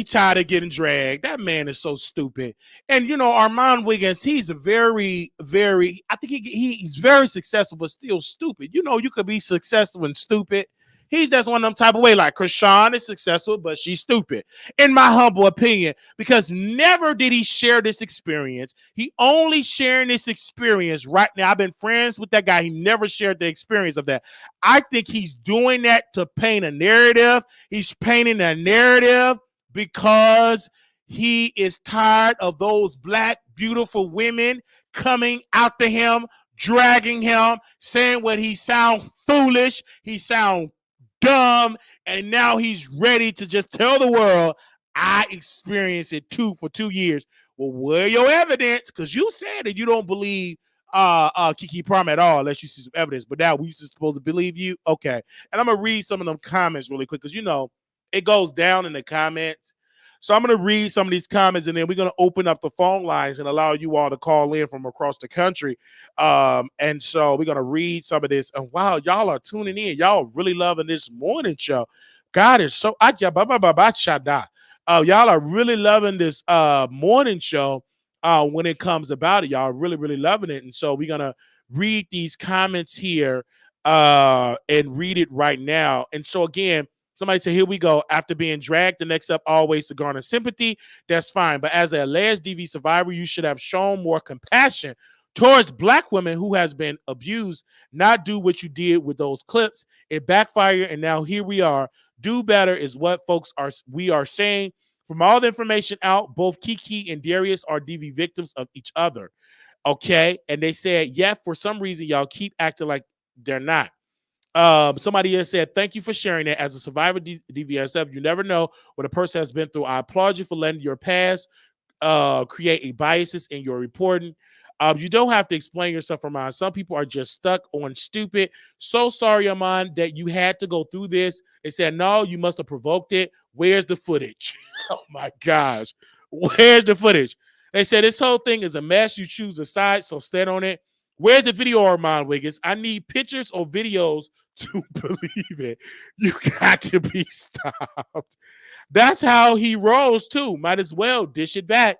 tired of getting dragged. That man is so stupid. And, Armand Wiggins, he's a very, very, I think he's very successful, but still stupid. You could be successful and stupid. He's just one of them type of way. Like Krishan is successful, but she's stupid, in my humble opinion, because never did he share this experience. He only sharing this experience right now. I've been friends with that guy. He never shared the experience of that. I think he's doing that to paint a narrative. He's painting a narrative because he is tired of those black, beautiful women coming after him, dragging him, saying what he sound foolish, he sound dumb, and now he's ready to just tell the world, I experienced it too for 2 years. Well, where your evidence? Because you said that you don't believe Kiki Prom at all unless you see some evidence. But now we supposed to believe you? Okay. And I'm gonna read some of them comments really quick because it goes down in the comments. So I'm going to read some of these comments, and then we're going to open up the phone lines and allow you all to call in from across the country. And so we're going to read some of this. And wow, y'all are tuning in. Y'all really loving this morning show. God is so y'all are really loving this morning show when it comes about it. Y'all are really, really loving it. And so we're going to read these comments here and read it right now. And so again, somebody said, here we go. After being dragged, the next step always to garner sympathy. That's fine. But as an alleged DV survivor, you should have shown more compassion towards black women who has been abused, not do what you did with those clips. It backfired, and now here we are. Do better is what we are saying. From all the information out, both Kiki and Darius are DV victims of each other. Okay? And they said, yeah, for some reason, y'all keep acting like they're not. Somebody has said, thank you for sharing that. As a survivor DVSF, you never know what a person has been through. I applaud you for letting your past create a biases in your reporting. You don't have to explain yourself, Armand. Some people are just stuck on stupid. So sorry, Armand, that you had to go through this. They said, no, you must have provoked it. Where's the footage? Oh my gosh. Where's the footage? They said this whole thing is a mess. You choose a side, so stand on it. Where's the video, Armand Wiggins? I need pictures or videos to believe it. You got to be stopped. That's how he rolls too. Might as well dish it back.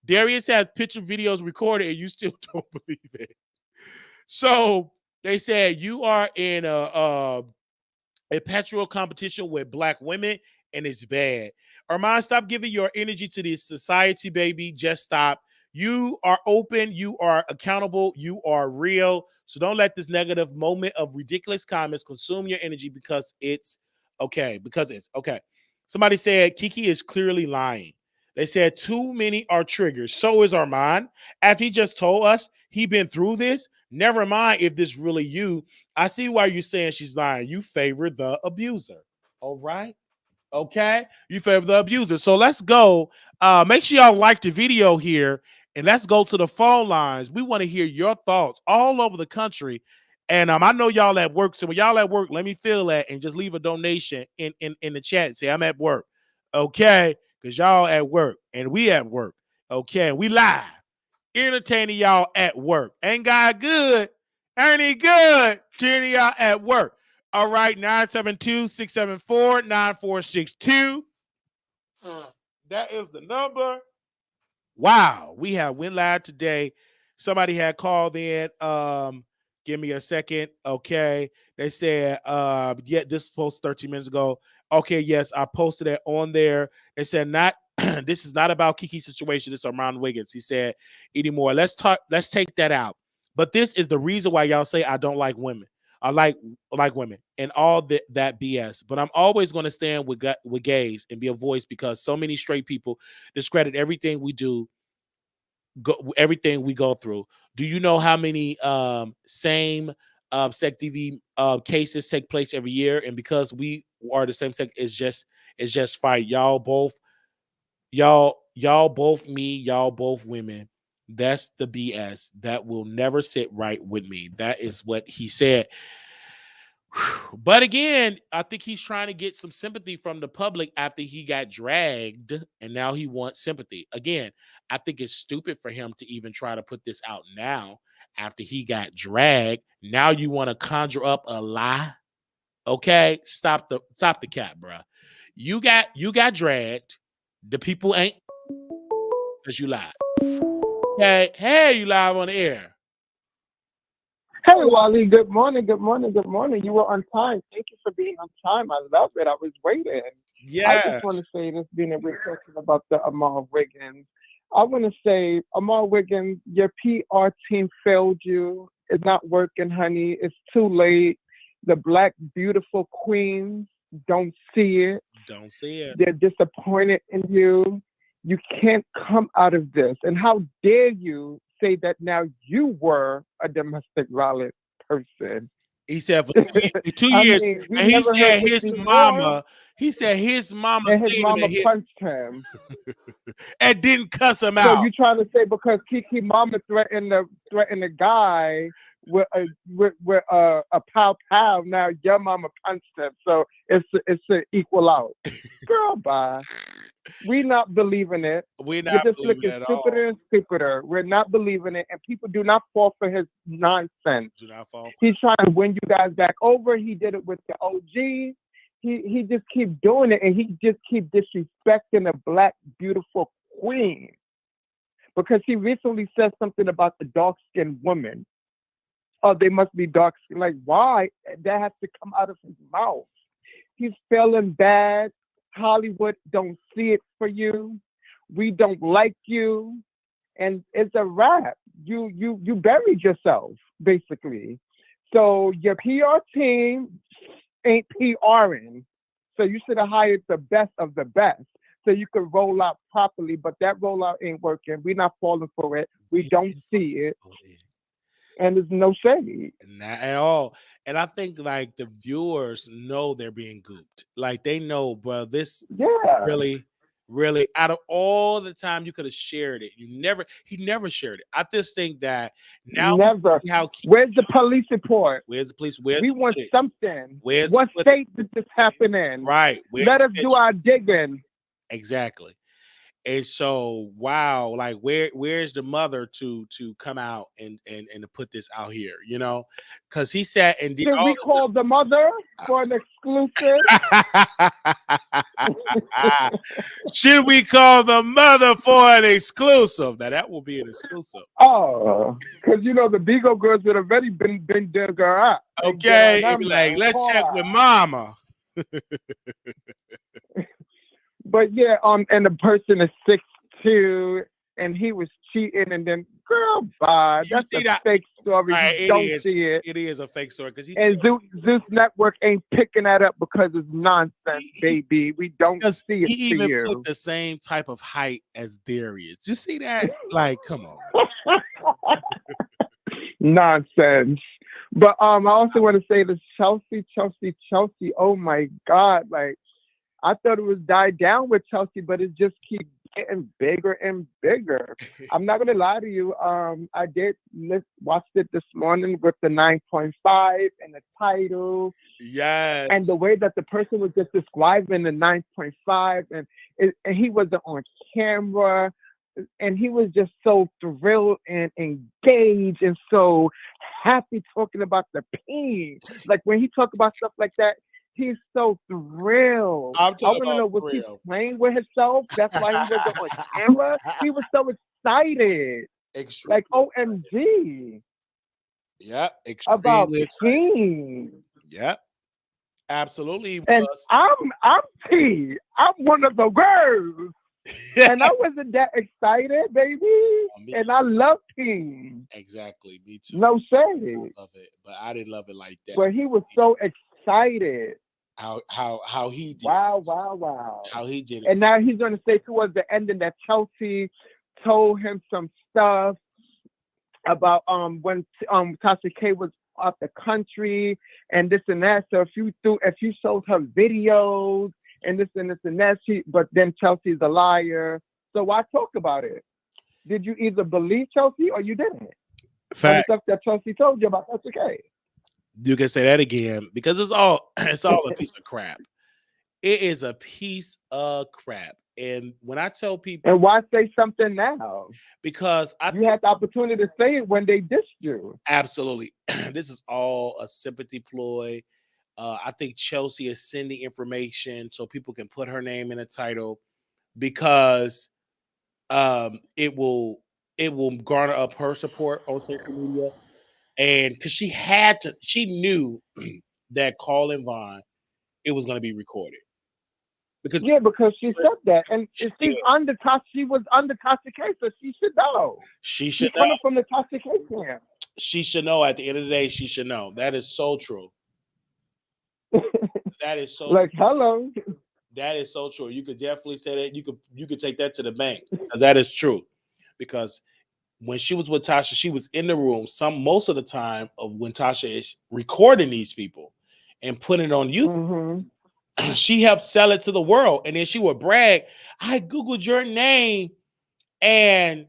Darius has picture videos recorded and you still don't believe it. So they said you are in a perpetual competition with black women and it's bad. Armand, stop giving your energy to this society, baby. Just stop. You are open. You are accountable. You are real. So don't let this negative moment of ridiculous comments consume your energy because it's okay. Somebody said Kiki is clearly lying. They said too many are triggers. So is Armand. After he just told us he been through this, never mind if this really you. I see why you're saying she's lying. You favor the abuser. All right. Okay. You favor the abuser. So let's go. Make sure y'all like the video here and let's go to the phone lines. We want to hear your thoughts all over the country. And I know y'all at work. So when y'all at work, let me feel that and just leave a donation in the chat and say, I'm at work. Okay. Because y'all at work and we at work. Okay. And we live entertaining y'all at work. Ain't God good? Ain't he good? Entertaining y'all at work. All right, 972-674-9462. That is the number. Wow, we have went live today. Somebody had called in. Give me a second. Okay. They said, yeah, this post 13 minutes ago. Okay, yes, I posted it on there. They said this is not about Kiki's situation. This is Armand Wiggins. He said anymore. Let's take that out. But this is the reason why y'all say I don't like women. I like women and all that BS. But I'm always going to stand with gays and be a voice because so many straight people discredit everything we do, everything we go through. Do you know how many same sex DV cases take place every year? And because we are the same sex, it's just fight. Y'all both me, y'all both women. That's the BS. That will never sit right with me. That is what he said. But again, I think he's trying to get some sympathy from the public after he got dragged, and now he wants sympathy. Again, I think it's stupid for him to even try to put this out now after he got dragged. Now you want to conjure up a lie? Okay, stop the cap, bro. You got dragged. The people ain't because you lied. Okay, hey, you live on the air. Hey, Wally. Good morning. Good morning. Good morning. You were on time. Thank you for being on time. I love it. I was waiting. I just want Yes. to say this, being a bit talking about the Amal Wiggins. I want to say, Amal Wiggins, your PR team failed you. It's not working, honey. It's too late. The black beautiful queens don't see it. Don't see it. They're disappointed in you. You can't come out of this. And how dare you say that now you were a domestic violence person? He said for two I years, mean, we and he never heard said this his before. mama. He said his mama And his saying mama that hit punched him. and didn't cuss him So out. you trying to say because Kiki mama threatened the guy with a pow pow, now your mama punched him. So it's an equal out. Girl, bye. We not believing it. We're You're not just believing looking it at all. stupider and stupider. We're not believing it, and people do not fall for his nonsense. Do not fall for He's trying to win you guys back over. He did it with the OG. He just keep doing it, and he just keep disrespecting a black beautiful queen because he recently said something about the dark skinned woman. Oh, they must be dark skinned. Like why? That has to come out of his mouth. He's feeling bad. Hollywood don't see it for you. We don't like you, and it's a wrap. You buried yourself basically. So your PR team ain't PRing. So you should have hired the best of the best so you could roll out properly. But that rollout ain't working. We're not falling for it. We we don't see it, and there's no shade. not at all. And I think like the viewers know they're being gooped. Like they know, bro, this Yeah, really, really out of all the time you could have shared it, he never shared it. I just think that now we never. see how Where's the police report? where's the police, where's We the want footage? something. Where's the What footage? state did this happen in? Right. Where's Let the us do picture? our digging. Exactly. And so, wow, like where's the mother to come out and to put this out here, Because he sat and did Should all we call the mother for this. an exclusive? Should we call the mother for an exclusive? Now that will be an exclusive. Oh, because the Beagle girls would have already been there, girl. They get our Okay, and be like, number. let's Call check with her. mama. But yeah, and the person is 6'2", and he was cheating, and then girl, bye. You That's a see that? fake story. Right, We it don't is. see it. It is a fake story because he said And Zeus Network ain't picking that up because it's nonsense, he baby. We don't because see he it for even put you. the same type of height as Darius. You see that? Like, come on. Nonsense. But I also want to say this Chelsea, Chelsea, Chelsea. Oh my God! Like I thought it was died down with Chelsea, but it just keeps getting bigger and bigger. I'm not gonna lie to you. I did watched it this morning with the 9.5 and the title, and the Yes. way that the person was just describing the 9.5, and he wasn't on camera, and he was just so thrilled and engaged and so happy talking about the pain. Like when he talk about stuff like that, he's so thrilled. I'm I talking want to about know, was for he real. playing with himself? That's why he wasn't on camera. He was so excited, like Extremely. OMG, Yep. about Extremely excited. pain. Yep. Absolutely he And was. I'm T. I'm one of the girls. And I wasn't that excited, baby. Me And I love King. exactly. Me too. No shade. Love it. But I didn't love it like that. But he was so excited. How he did. Wow, wow, wow. How he did it. And now he's going to say towards the ending that Chelsea told him some stuff about when Tasha K was out the country and this and that. So if you showed her videos and this and that, but then Chelsea's a liar. So why talk about it? Did you either believe Chelsea or you didn't? On the Fact. stuff that Chelsea told you about, that's okay. You can say that again because it's all it's all a piece of crap. It is a piece of crap. And when I tell people And why say something now? because I You think had the opportunity to say it when they dissed you. absolutely this is all a sympathy ploy. I think Chelsea is sending information so people can put her name in a title because um, it will it will garner up her support on social media. And because she knew that calling Vaughn, it was going to be recorded. Because she said that, and she she's did. under Tasha. She was under Tasha K, so she should know. She She's should know. coming from the Tasha K camp. She should know. At the end of the day, she should know. That is so true. That is so like, true. hello. That is so true. You could definitely say that. You could take that to the bank, because that is true. Because when she was with Tasha, she was in the room most of the time of when Tasha is recording these people and putting it on YouTube. She helped sell it to the world, and then she would brag, "I googled your name, and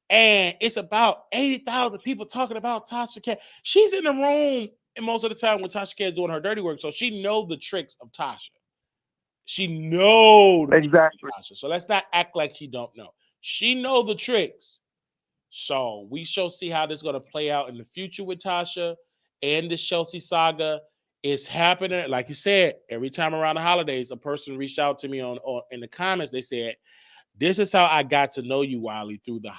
it's about 80,000 people talking about Tasha K." She's in the room, and most of the time when Tasha K is doing her dirty work, so she knows the tricks of Tasha. She knows exactly. Tasha. So let's not act like she don't know. She know the tricks. So we shall see how this is going to play out in the future with Tasha and the Chelsea saga. Is happening. Like you said, every time around the holidays, a person reached out to me on in the comments. They said, "This is how I got to know you, Wiley, through the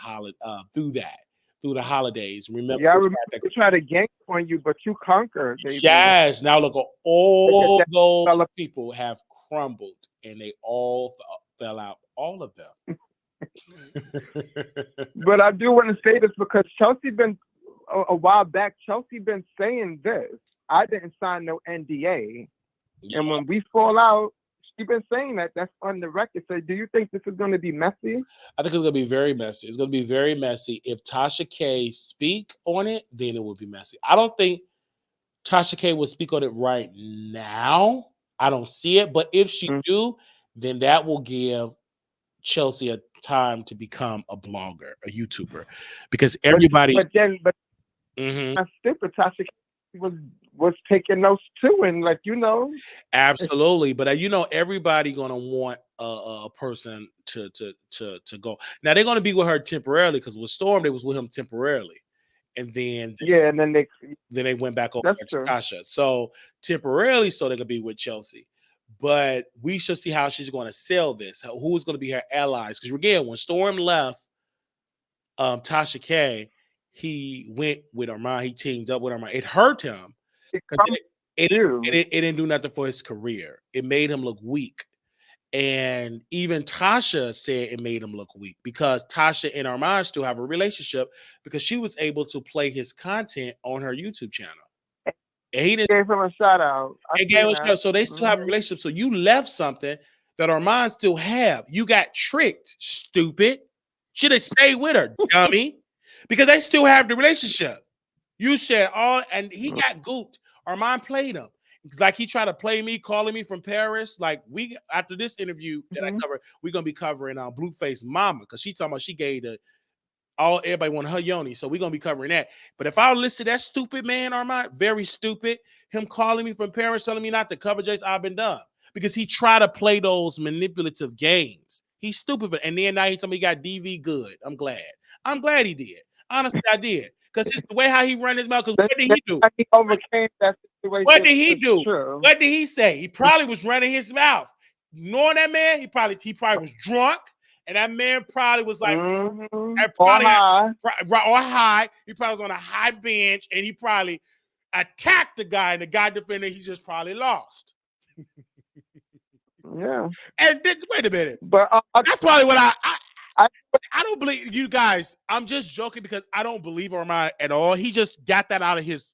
through the holidays." Remember, I remember they tried to gank on you, but you conquered, baby. Yes. Now look, all those people have crumbled, and they all fell out. All of them. But I do want to say this because Chelsea been a while back. Chelsea been saying this. I didn't sign no NDA, and when we fall out, she been saying that. That's on the record. So, do you think this is going to be messy? I think it's going to be very messy. It's going to be very messy. If Tasha K speak on it, then it will be messy. I don't think Tasha K will speak on it right now. I don't see it, but if she do, then that will give Chelsea a time to become a blogger, a YouTuber, because everybody. But I stupid Tasha K was taking notes too, and absolutely. But everybody gonna want a person to go. Now they're gonna be with her temporarily, because with Storm they was with him temporarily, and then and then they went back over to Tasha. So temporarily, so they could be with Chelsea. But we should see how she's going to sell this. Who's going to be her allies? Because again, when Storm left Tasha K, he went with Armand. He teamed up with Armand. It hurt him because it didn't do nothing for his career. It made him look weak. And even Tasha said it made him look weak, because Tasha and Armand still have a relationship, because she was able to play his content on her YouTube channel. And he gave him a shout out. So they still have a relationship. So you left something that Armand still have. You got tricked, stupid. Should have stayed with her, dummy. Because they still have the relationship. You said and he got gooped. Armand played him. Like he tried to play me, calling me from Paris. Like after this interview that I covered, we're gonna be covering Blueface Mama, because she talking about she gave everybody wanted her yoni, so we're gonna be covering that. But if I listen to that stupid man, Armand, very stupid, him calling me from Paris, telling me not to cover Jace, I've been done, because he tried to play those manipulative games. He's stupid, and then now he told me he got DV good. I'm glad he did. Honestly, I did, because it's the way how he run his mouth. Because what did he do? He overcame that situation. What did he do? What did he say? He probably was running his mouth. Knowing that man, he probably was drunk. And that man probably was like, or high. He probably was on a high bench, and he probably attacked the guy, and the guy defended. He just probably lost. Yeah. And wait a minute, but that's probably what I don't believe you guys. I'm just joking, because I don't believe Armand at all. He just got that out of his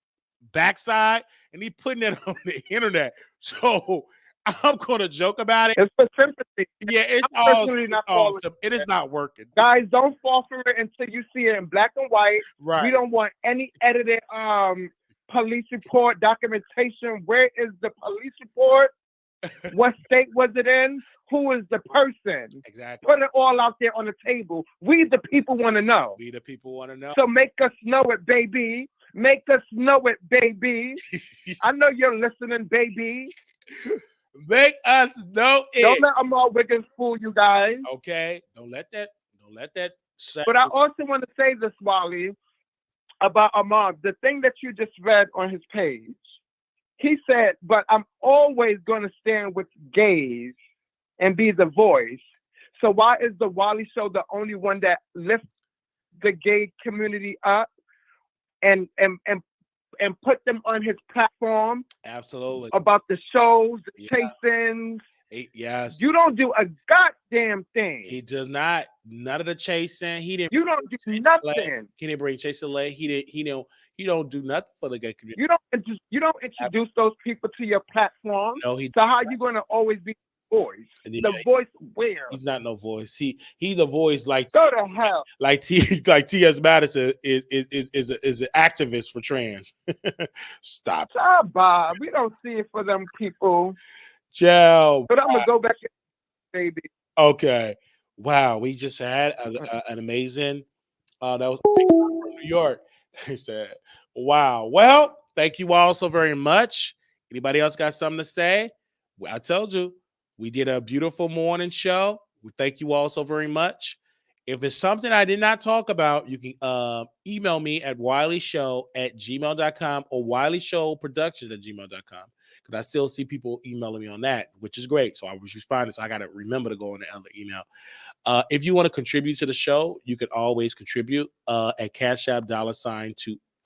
backside, and he putting it on the internet. So I'm gonna joke about it. It's for sympathy. Yeah, it's awesome. It is not working. Guys, don't fall for it until you see it in black and white. Right. We don't want any edited police report documentation. Where is the police report? What state was it in? Who is the person? Exactly. Put it all out there on the table. We the people want to know. We the people want to know. So make us know it, baby. Make us know it, baby. I know you're listening, baby. Make us know it. Don't let Amal Wiggins fool you guys. Okay. Don't let that. But I also want to say this, Wally, about Amal. The thing that you just read on his page. He said, but I'm always going to stand with gays and be the voice. So why is the Wiley Show the only one that lifts the gay community up? and and and and put them on his platform Absolutely. about the shows, the Yeah. chasings. Yes. You don't do a goddamn thing. He does not. None of the chasing. He didn't. You don't do Lay. nothing. He didn't bring Chase Lay. He didn't. He don't do nothing for the gay community. You don't introduce those people to your platform. No, he. So how you gonna always be the voice? Yeah, The voice where? he's not no voice. He's a voice like Go to hell. like T.S. Madison is an activist for trans. Stop. Stop, Bob. We don't see it for them people. Joe. But I'm gonna go back, baby. Okay. Wow. We just had an amazing. That was from New York. He said, "Wow. Well, thank you all so very much. Anybody else got something to say? Well, I told you we did a beautiful morning show. We thank you all so very much. If it's something I did not talk about, you can email me at wileyshow@gmail.com or wileyshowproductions@gmail.com. Because I still see people emailing me on that, which is great. So I was responding. So I got to remember to go on the other email. If you want to contribute to the show, you can always contribute at Cash App $sign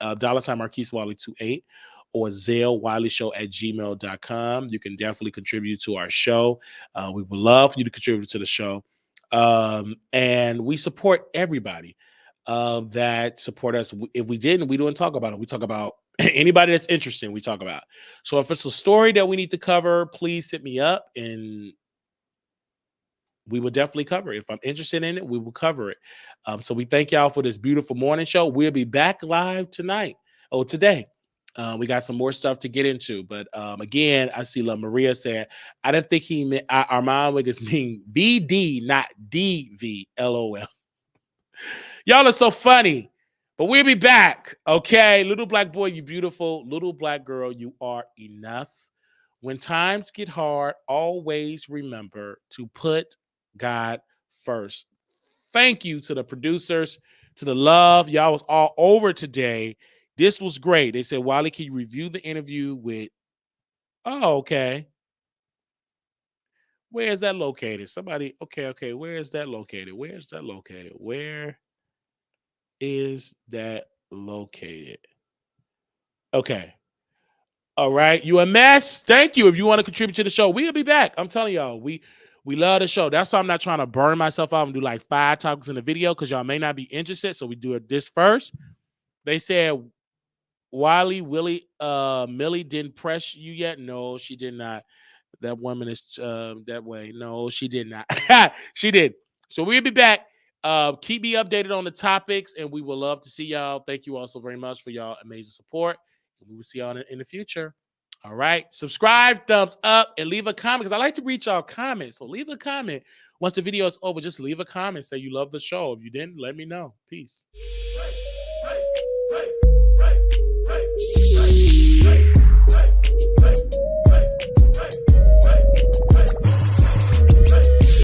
Marquise Wiley 28 or Zelle wileyshow@gmail.com. You can definitely contribute to our show. We would love for you to contribute to the show. And we support everybody that support us. If we didn't, we don't talk about it. We talk about anybody that's interesting, we talk about. So if it's a story that we need to cover, please hit me up and we will definitely cover it. If I'm interested in it, we will cover it. So we thank y'all for this beautiful morning show. We'll be back live today. We got some more stuff to get into. But again, I see La Maria said, I didn't think he meant Armand would just mean VD, not DV. LOL. Y'all are so funny. But we'll be back. Okay. Little black boy, you beautiful. Little black girl, you are enough. When times get hard, always remember to put God first. Thank you to the producers, to the love. Y'all was all over today. This was great. They said, Wiley, can you review the interview with... Oh, okay. Where is that located? Somebody, okay. Where is that located? Where is that located? Okay. All right. You a mess. Thank you. If you want to contribute to the show, we'll be back. I'm telling y'all, we love the show. That's why I'm not trying to burn myself out and do like 5 topics in the video because y'all may not be interested. So we do it this first. They said, Millie didn't press you yet. No, she did not. That woman is that way. No, she did not. She did. So we'll be back. Keep me updated on the topics, and we will love to see y'all. Thank you all so very much for y'all amazing support. And we will see y'all in the future. All right. Subscribe, thumbs up, and leave a comment because I like to read y'all comments. So leave a comment. Once the video is over, just leave a comment. Say you love the show. If you didn't, let me know. Peace.